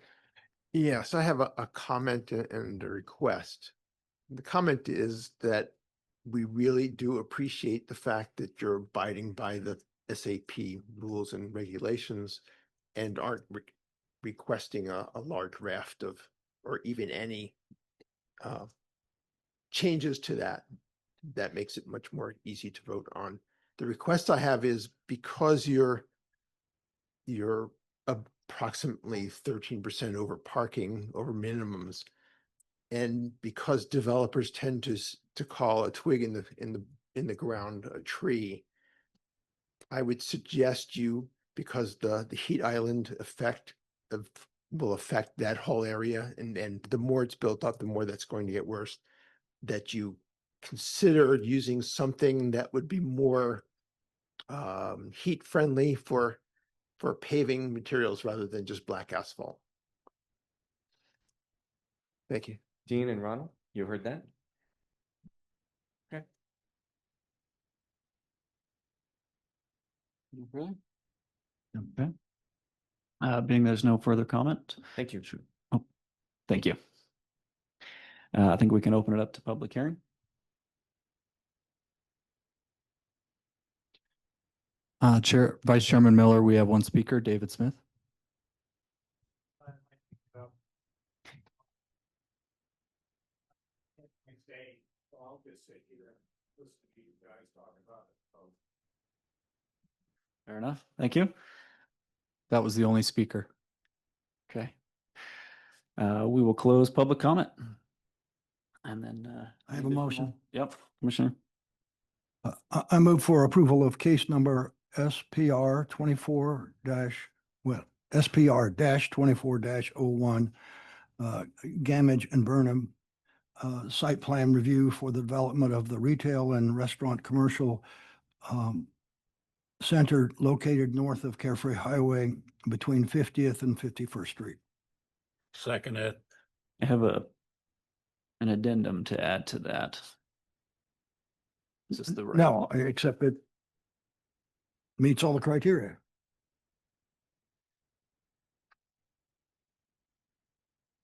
Yes, I have a comment and a request. The comment is that we really do appreciate the fact that you're abiding by the SAP rules and regulations and aren't requesting a large raft of, or even any changes to that. That makes it much more easy to vote on. The request I have is because you're approximately 13% over parking, over minimums, and because developers tend to call a twig in the ground a tree, I would suggest you, because the heat island effect will affect that whole area, and the more it's built up, the more that's going to get worse, that you consider using something that would be more heat friendly for paving materials rather than just black asphalt. Thank you. Dean and Ronald, you heard that? Okay. Really? Okay. Being there's no further comment. Thank you. Oh, thank you. I think we can open it up to public hearing. Vice Chairman Miller, we have 1 speaker, David Smith. Fair enough. Thank you. That was the only speaker. Okay. We will close public comment. And then I have a motion. Yep, Commissioner. I move for approval of case number SPR 24-01, Gamage and Burnham, site plan review for the development of the retail and restaurant commercial center located north of Carefree Highway between 50th and 51st Street. Second it. I have an addendum to add to that. Is this the right? No, except it meets all the criteria.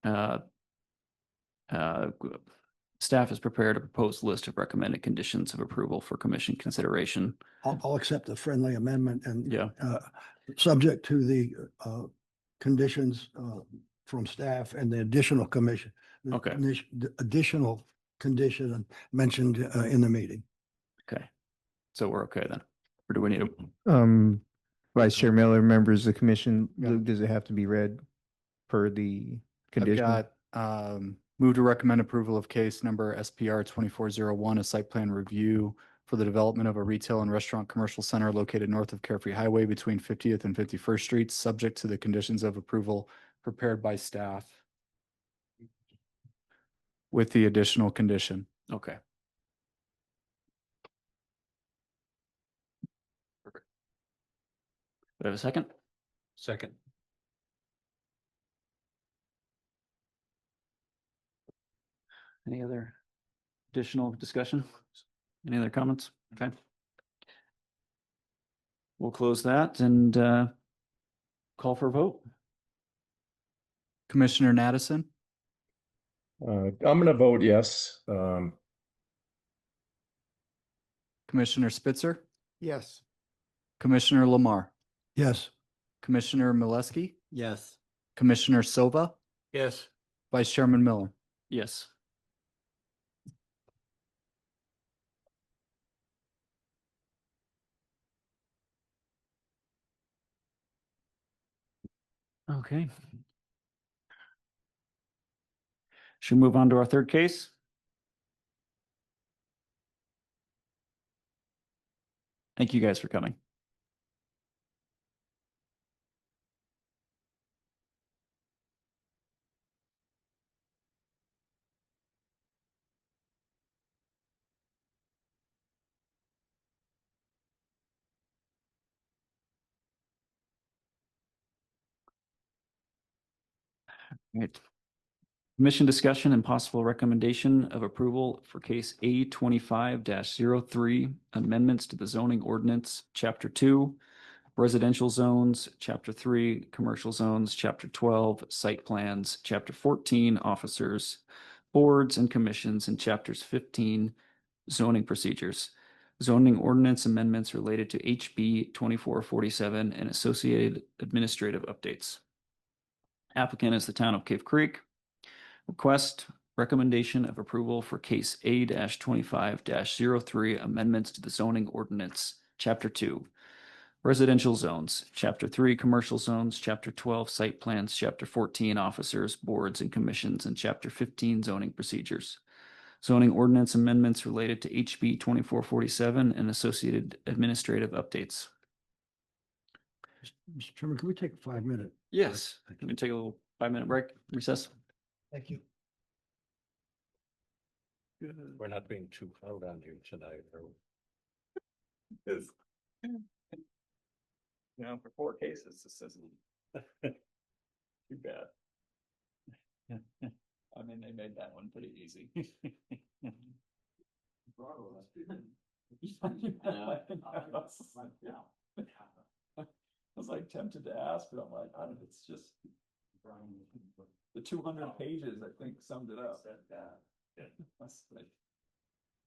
Uh, Staff has prepared a proposed list of recommended conditions of approval for commission consideration. I'll accept the friendly amendment and Yeah. subject to the conditions from staff and the additional commission. the Okay. the additional condition mentioned in the meeting. Okay. So we're okay then. Or do we need to? Vice Chair Miller, members of the commission, Yeah. Luke, does it have to be read per the I've condition? got, move to recommend approval of case number SPR 2401, a site plan review for the development of a retail and restaurant commercial center located north of Carefree Highway between 50th and 51st Streets, subject to the conditions of approval prepared by staff with the additional condition. Okay. Perfect. Do I have a second? Second. Any other additional discussion? Any other comments? Okay. We'll close that and call for a vote. Commissioner Nattison, I'm gonna vote yes. Commissioner Spitzer, Yes. Commissioner Lamar, Yes. Commissioner Mileski, Yes. Commissioner Silva, Yes. Vice Chairman Miller. Yes. Okay. Should we move on to our third case? Thank you guys for coming. Right. Commission discussion and possible recommendation of approval for case A 25-03, amendments to the zoning ordinance, chapter 2, residential zones, chapter 3, commercial zones, chapter 12, site plans, chapter 14, officers, boards and commissions, and chapters 15, zoning procedures. Zoning ordinance amendments related to HB 2447 and associated administrative updates. Applicant is the town of Cave Creek. Request recommendation of approval for case A 25-03, amendments to the zoning ordinance, chapter 2, residential zones, chapter 3, commercial zones, chapter 12, site plans, chapter 14, officers, boards and commissions, and chapter 15, zoning procedures. Zoning ordinance amendments related to HB 2447 and associated administrative updates. Mr. Chairman, can we take a 5-minute? Yes. Can we take a little 5-minute break, recess? Thank you. We're not being too hard on you tonight. Are we? You know, for 4 cases, this isn't too bad. I mean, they made that one pretty easy. I was like tempted to ask, but I'm like, I don't know, it's just. The 200 pages, I think, summed it up. That's like,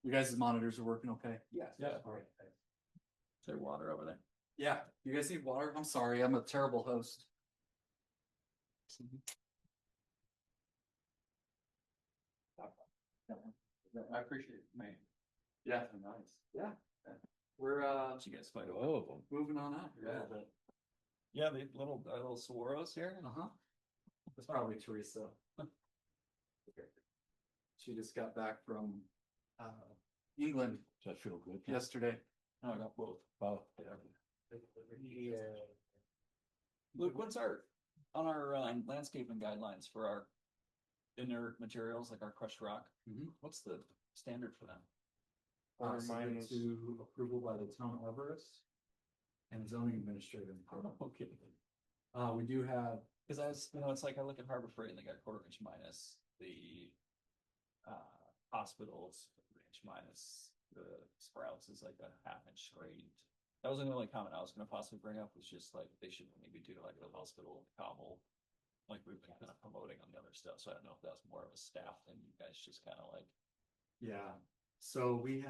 You guys' monitors are working okay? yeah. Is there water over there? Yeah. You guys need water? I'm sorry, I'm a terrible host. I appreciate it, man. Yeah, nice. Yeah. We're You guys fight over. Oh. moving on out. Yeah, the little Saguaros here. Uh-huh. That's probably Teresa. She just got back from England Does that feel good? yesterday. Oh, I got both. Oh, Yeah. Luke, what's on our landscaping guidelines for our inert materials, like our crushed rock? What's the standard for them? subject to approval by the town arborist and zoning administrator. Okay. We do have, Cause I was, it's like I look at Harbor Freight and they got quarter inch minus the hospitals, inch minus the Sprouts is like a half inch screened. That was the only comment I was gonna possibly bring up, was just like, they should maybe do like the hospital cobble. Like we've been kind of promoting on the other stuff, so I don't know if that's more of a staff thing, you guys just kind of like. yeah, so we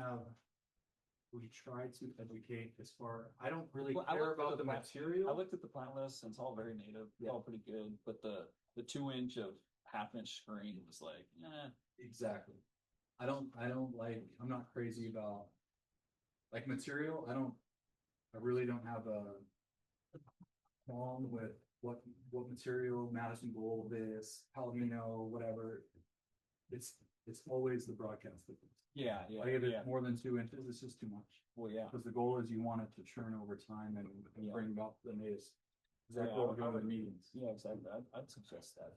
try to educate as far, I don't really Well, I care looked at about the plant- material. I looked at the plant list and it's all very native, it's all pretty good, but the 2 inch of half inch screen was like, Exactly. I don't like, I'm not crazy about like material. I really don't have a problem with what material, Madison Gold is, Palomino, whatever. It's always the broadcast difference. yeah, Like if yeah. it's more than 2 inches, it's just too much. Well, yeah. Because the goal is you want it to churn over time and Yeah. bring about the natives. Exactly Yeah, what we're doing in meetings. Yeah, exactly. I'd suggest that,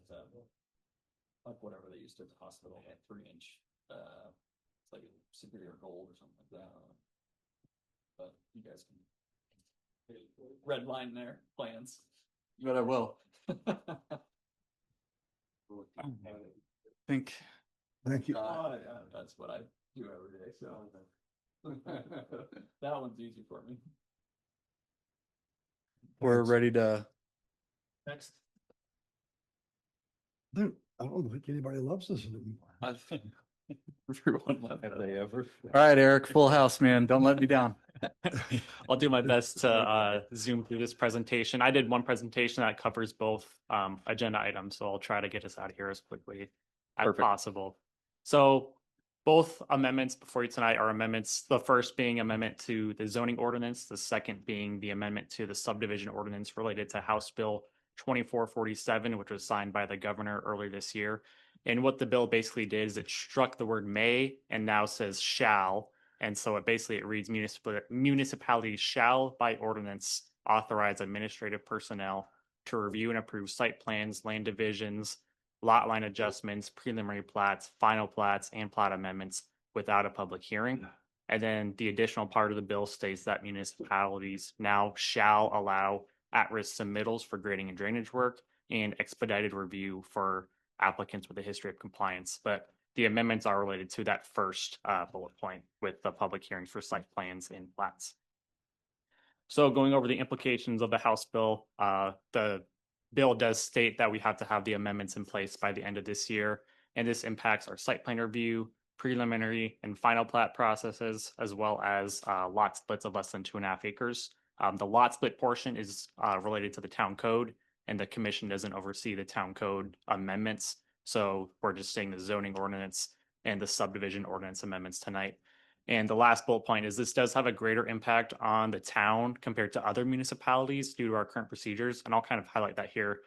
like whatever they used at the hospital, that 3 inch, it's like a Superior Gold or something like that. But you guys can red line their plans. But I will. Think. Thank you. Oh, yeah, that's what I do every day, so. That one's easy for me. We're ready to. Next. I don't think anybody loves this anymore. Everyone left they ever. All right, Eric, full house, man. Don't let me down. I'll do my best to zoom through this presentation. I did one presentation that covers both agenda items, so I'll try to get us out of here as quickly as possible. So both amendments before you tonight are amendments. The first being amendment to the zoning ordinance, the second being the amendment to the subdivision ordinance related to House Bill 2447, which was signed by the governor earlier this year. And what the bill basically did is it struck the word may and now says shall. And so it reads municipalities shall by ordinance authorize administrative personnel to review and approve site plans, land divisions, lot line adjustments, preliminary plats, final plats, and plat amendments without a public hearing. And then the additional part of the bill states that municipalities now shall allow at-risk submittals for grading and drainage work and expedited review for applicants with a history of compliance. But the amendments are related to that first bullet point with the public hearings for site plans and plats. So going over the implications of the House bill, the bill does state that we have to have the amendments in place by the end of this year. And this impacts our site plan review, preliminary and final plat processes, as well as lot splits of less than 2.5 acres. The lot split portion is related to the town code, and the commission doesn't oversee the town code amendments. So we're just saying the zoning ordinance and the subdivision ordinance amendments tonight. And the last bullet point is this does have a greater impact on the town compared to other municipalities due to our current procedures. And I'll kind of highlight that here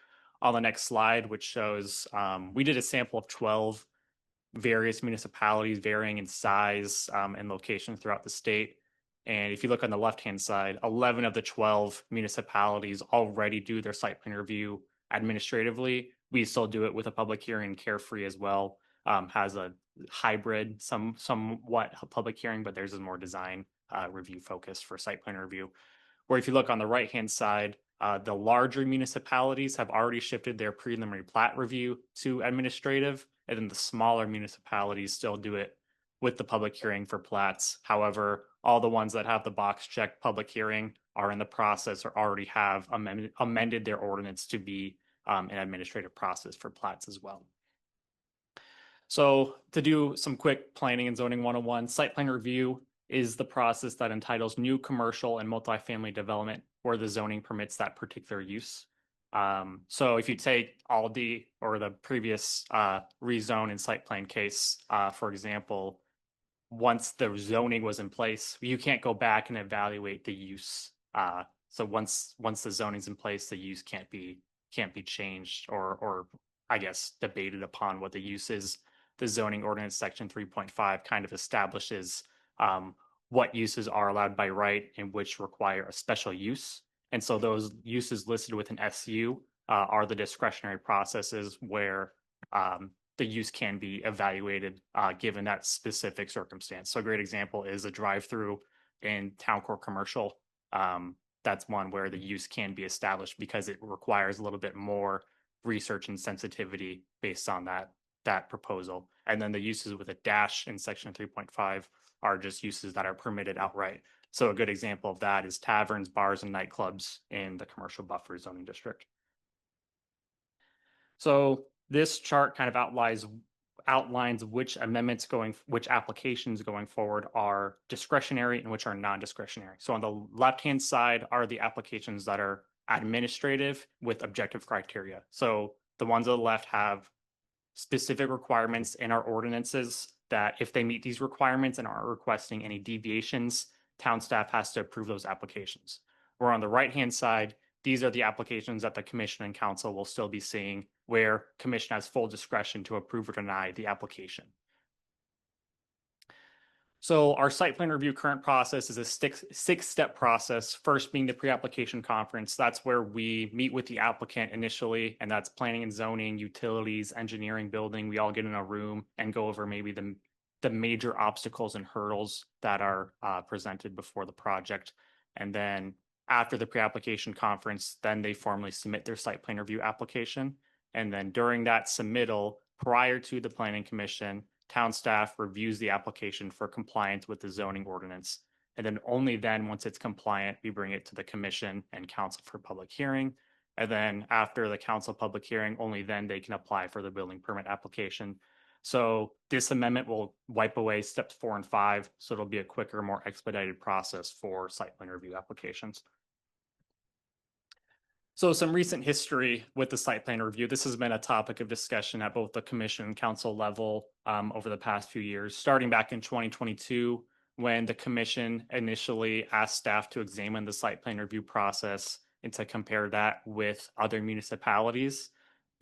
on the next slide, which shows we did a sample of 12 various municipalities varying in size and location throughout the state. And if you look on the left-hand side, 11 of the 12 municipalities already do their site plan review administratively. We still do it with a public hearing. Carefree as well has a hybrid, somewhat public hearing, but theirs is more design review focused for site plan review. Where if you look on the right-hand side, the larger municipalities have already shifted their preliminary plat review to administrative, and then the smaller municipalities still do it with the public hearing for plats. However, all the ones that have the box checked public hearing are in the process or already have amended their ordinance to be an administrative process for plats as well. So to do some quick planning and zoning 101, site plan review is the process that entitles new commercial and multifamily development where the zoning permits that particular use. So if you take Aldi or the previous rezone and site plan case, for example, once the zoning was in place, you can't go back and evaluate the use. So once the zoning's in place, the use can't be changed or I guess debated upon what the use is. The zoning ordinance section 3.5 kind of establishes what uses are allowed by right and which require a special use. And so those uses listed with an SU are the discretionary processes where the use can be evaluated given that specific circumstance. So a great example is a drive-through in town core commercial. That's one where the use can be established because it requires a little bit more research and sensitivity based on that proposal. And then the uses with a dash in section 3.5 are just uses that are permitted outright. So a good example of that is taverns, bars, and nightclubs in the commercial buffer zoning district. So this chart kind of outlines which which applications going forward are discretionary and which are non-discretionary. So on the left-hand side are the applications that are administrative with objective criteria. So the ones on the left have specific requirements in our ordinances that if they meet these requirements and aren't requesting any deviations, town staff has to approve those applications. Where on the right-hand side, these are the applications that the commission and council will still be seeing where commission has full discretion to approve or deny the application. So our site plan review current process is a six-step process. First being the pre-application conference. That's where we meet with the applicant initially, and that's planning and zoning, utilities, engineering, building. We all get in a room and go over maybe the major obstacles and hurdles that are presented before the project. And then after the pre-application conference, then they formally submit their site plan review application. And then during that submittal, prior to the planning commission, town staff reviews the application for compliance with the zoning ordinance. And then only then, once it's compliant, we bring it to the commission and council for public hearing. And then after the council public hearing, only then they can apply for the building permit application. So this amendment will wipe away steps 4 and 5. So it'll be a quicker, more expedited process for site plan review applications. So some recent history with the site plan review. This has been a topic of discussion at both the commission and council level over the past few years, starting back in 2022, when the commission initially asked staff to examine the site plan review process and to compare that with other municipalities.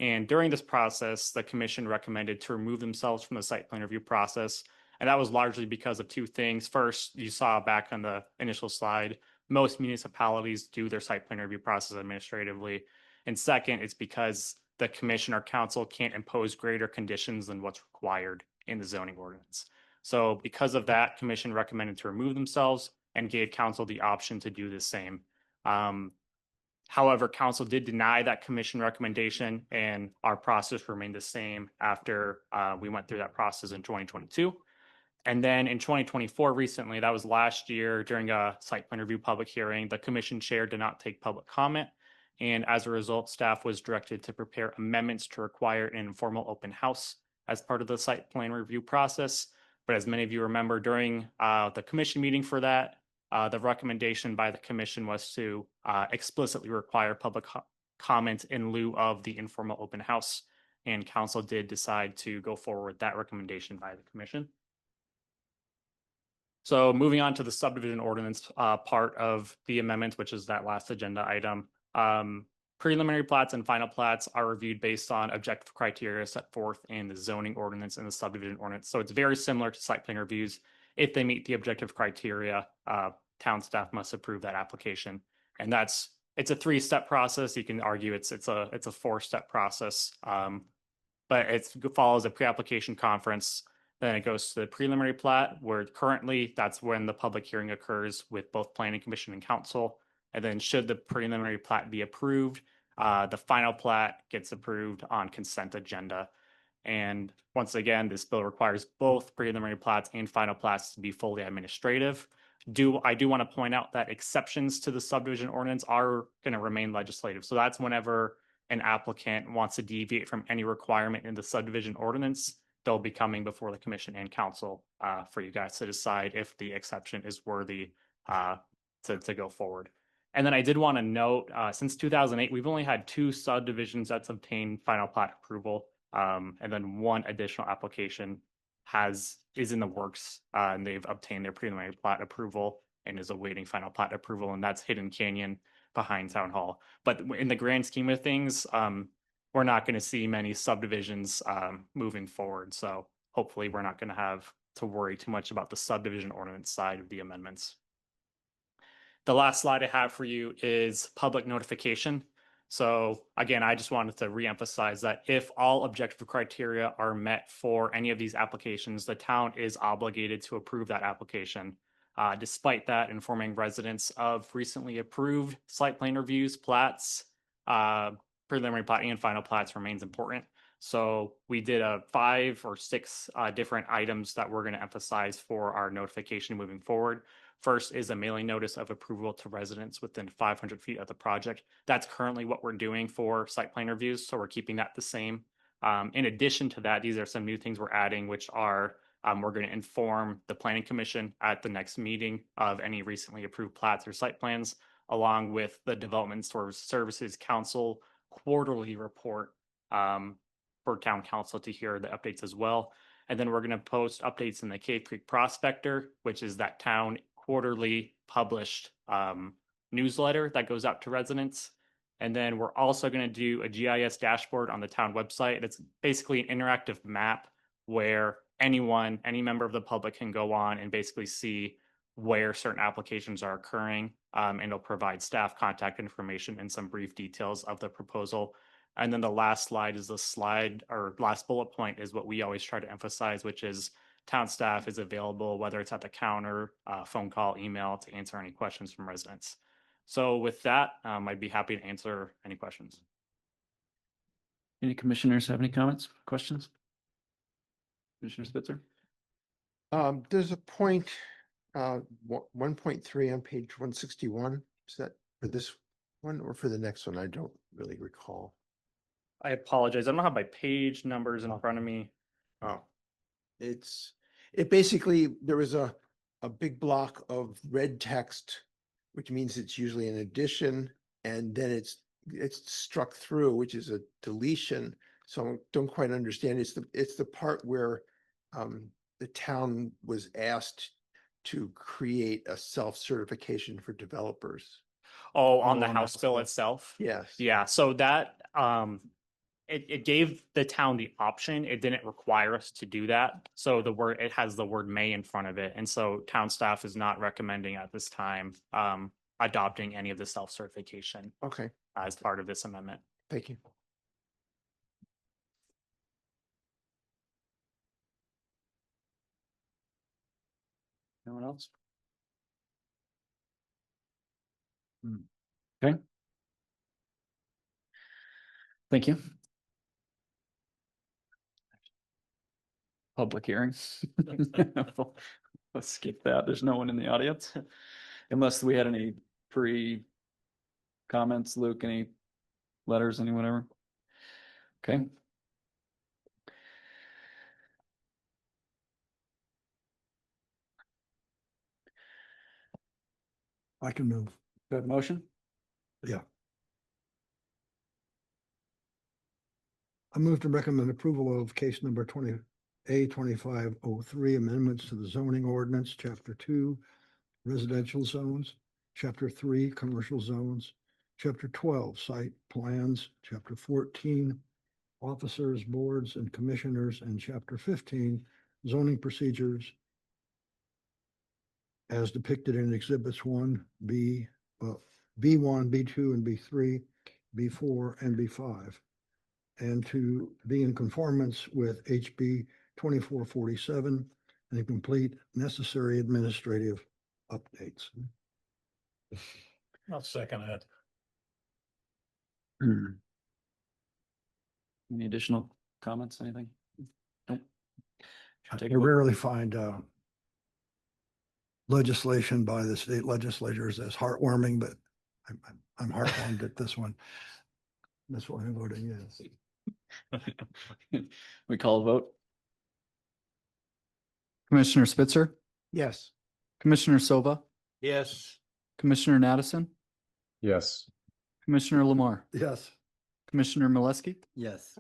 And during this process, the commission recommended to remove themselves from the site plan review process. And that was largely because of two things. First, you saw back on the initial slide, most municipalities do their site plan review process administratively. And second, it's because the commission or council can't impose greater conditions than what's required in the zoning ordinance. So because of that, commission recommended to remove themselves and gave council the option to do the same. However, council did deny that commission recommendation, and our process remained the same after we went through that process in 2022. And then in 2024, recently, that was last year during a site plan review public hearing, the commission chair did not take public comment. And as a result, staff was directed to prepare amendments to require an informal open house as part of the site plan review process. But as many of you remember, during the commission meeting for that, the recommendation by the commission was to explicitly require public comment in lieu of the informal open house. And council did decide to go forward with that recommendation by the commission. So moving on to the subdivision ordinance part of the amendment, which is that last agenda item. Preliminary plats and final plats are reviewed based on objective criteria set forth in the zoning ordinance and the subdivision ordinance. So it's very similar to site plan reviews. If they meet the objective criteria, town staff must approve that application. And it's a 3-step process. You can argue it's a 4-step process, but it follows a pre-application conference. Then it goes to the preliminary plat, where currently that's when the public hearing occurs with both planning commission and council. And then should the preliminary plat be approved, the final plat gets approved on consent agenda. And once again, this bill requires both preliminary plats and final plats to be fully administrative. I do want to point out that exceptions to the subdivision ordinance are going to remain legislative. So that's whenever an applicant wants to deviate from any requirement in the subdivision ordinance, they'll be coming before the commission and council for you guys to decide if the exception is worthy to go forward. And then I did want to note, since 2008, we've only had 2 subdivisions that's obtained final plat approval. And then 1 additional application is in the works, and they've obtained their preliminary plat approval and is awaiting final plat approval, and that's Hidden Canyon behind Town Hall. But in the grand scheme of things, we're not going to see many subdivisions moving forward. So hopefully we're not going to have to worry too much about the subdivision ordinance side of the amendments. The last slide I have for you is public notification. So again, I just wanted to reemphasize that if all objective criteria are met for any of these applications, the town is obligated to approve that application. Despite that, informing residents of recently approved site plan reviews, plats, preliminary plat and final plats remains important. So we did 5 or 6 different items that we're going to emphasize for our notification moving forward. First is a mailing notice of approval to residents within 500 feet of the project. That's currently what we're doing for site plan reviews, so we're keeping that the same. In addition to that, these are some new things we're adding, which are we're going to inform the Planning Commission at the next meeting of any recently approved plats or site plans, along with the Development Services Council quarterly report for Town Council to hear the updates as well. And then we're going to post updates in the Cave Creek Prospector, which is that town quarterly published newsletter that goes out to residents. And then we're also going to do a GIS dashboard on the town website. It's basically an interactive map where any member of the public can go on and basically see where certain applications are occurring. And it'll provide staff contact information and some brief details of the proposal. And then the last slide is last bullet point is what we always try to emphasize, which is town staff is available, whether it's at the counter, phone call, email, to answer any questions from residents. So with that, I'd be happy to answer any questions. Any commissioners have any comments, questions? Commissioner Spitzer? There's a point, 1.3 on page 161. Is that for this one or for the next one? I don't really recall. I apologize. I don't have my page numbers in front of me. Oh, it basically, there was a big block of red text, which means it's usually an addition, and then it's struck through, which is a deletion. So I don't quite understand. It's the part where the town was asked to create a self-certification for developers. Oh, on the on House House bill bill. itself? Yes. Yeah, so that it gave the town the option. It didn't require us to do that. So it has the word may in front of it. And so town staff is not recommending at this time adopting any of the self-certification Okay, as part of this amendment. thank you. No one else? Okay. Thank you. Public hearing. Let's skip that. There's no one in the audience. Unless we had any comments, Luke, any letters, any whatever. Okay. I can move. Good motion? Yeah. I move to recommend approval of case number 2503, amendments to the zoning ordinance, chapter 2, residential zones, chapter 3, commercial zones, chapter 12, site plans, chapter 14, officers, boards, and commissioners, and chapter 15, zoning procedures as depicted in exhibits 1B, B1, B2, and B3, B4, and B5, and to be in conformance with HB 2447 and complete necessary administrative updates. I'll second that. Any additional comments, anything? Nope. Should take I a vote. rarely find legislation by the state legislatures as heartwarming, but I'm heartwarmed at this one. That's why I'm voting yes. We call a vote? Commissioner Spitzer, Yes. Commissioner Silva, Yes. Commissioner Nattison, Yes. Commissioner Lamar, Yes. Commissioner Molesky, Yes.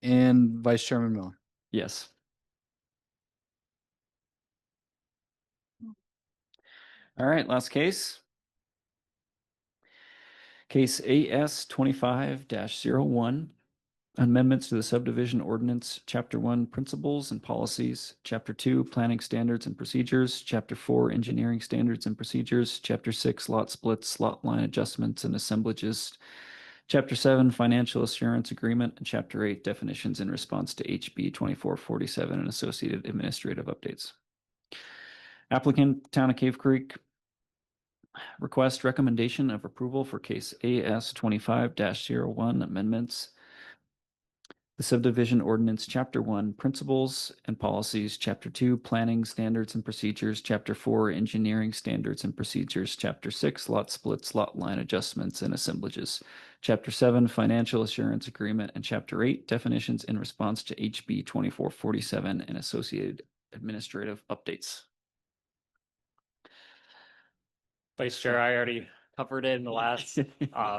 and Vice Chairman Miller. Yes. All right, last case. Case AS 25-01. Amendments to the subdivision ordinance, Chapter 1, Principles and Policies, Chapter 2, Planning Standards and Procedures, Chapter 4, Engineering Standards and Procedures, Chapter 6, Lot Splits, Lot Line Adjustments and Assemblages, Chapter 7, Financial Assurance Agreement, and Chapter 8, Definitions in response to HB 2447 and associated administrative updates. Applicant, Town of Cave Creek, request recommendation of approval for case AS 25-01 amendments. The subdivision ordinance, Chapter 1, Principles and Policies, Chapter 2, Planning Standards and Procedures, Chapter 4, Engineering Standards and Procedures, Chapter 6, Lot Splits, Lot Line Adjustments and Assemblages, Chapter 7, Financial Assurance Agreement, and Chapter 8, Definitions in response to HB 2447 and associated administrative updates. Vice Chair, I already covered it in the last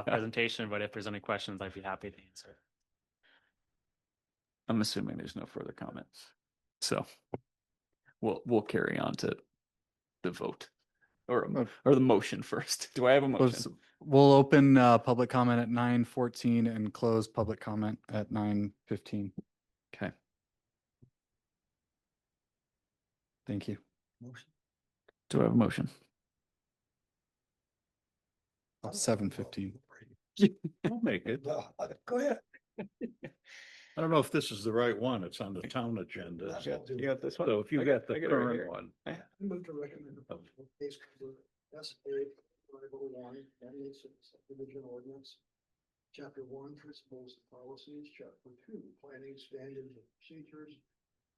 presentation, but if there's any questions, I'd be happy to answer. I'm assuming there's no further comments. So we'll carry on to the vote or the motion first. Do I have a motion? We'll open public comment at 9:14 and close public comment at 9:15. Okay. Thank you. Do I have a motion? 7:15. I'll make it. Go ahead. I don't know if this is the right one. It's on the town agenda. You got this one? So if you I got the I it right current here. one. I move to recommend approval of case number SA 501, subdivision ordinance. Chapter 1, Principles and Policies, Chapter 2, Planning Standards and Procedures,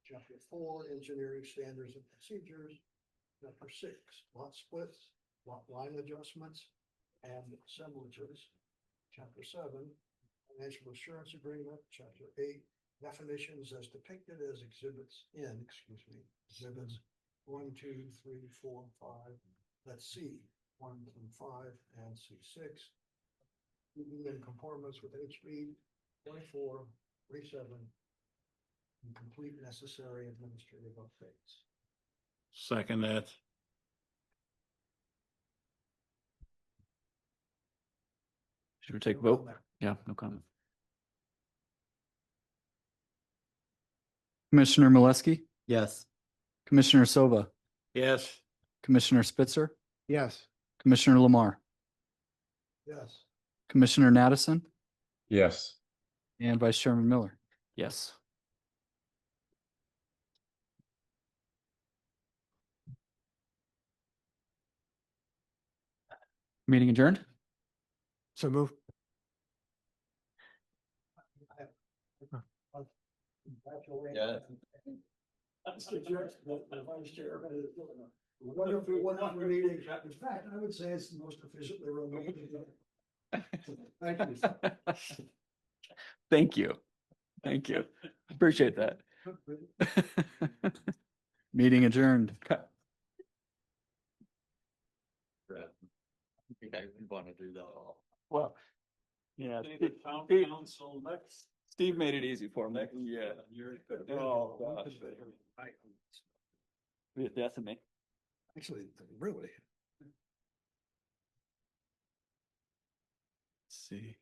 Chapter 4, Engineering Standards and Procedures, Chapter 6, Lot Splits, Lot Line Adjustments, and Assemblages, Chapter 7, Financial Assurance Agreement, Chapter 8, Definitions as depicted as exhibits 1, 2, 3, 4, 5, let's see, 1 through 5 and C6. Keeping in conformance with HB 2447 and complete necessary administrative updates. Second that. Should we take a vote? Yeah, no comment. Commissioner Molesky, Yes. Commissioner Sova, Yes. Commissioner Spitzer, Yes. Commissioner Lamar, Yes. Commissioner Nattison, Yes. and Vice Chairman Miller. Yes. Meeting adjourned? So move. Yeah. Mr. Judge, the Vice Chairman is doing a wonderful meeting. In fact, I would say it's the most efficiently run meeting. Thank you. Thank you. Thank you. Appreciate that. Meeting adjourned. I think I would want to do that all. Well, yeah. Town Steve- council next. Steve made it easy for me. Yeah. Oh, gosh. That's me. Actually, really. See.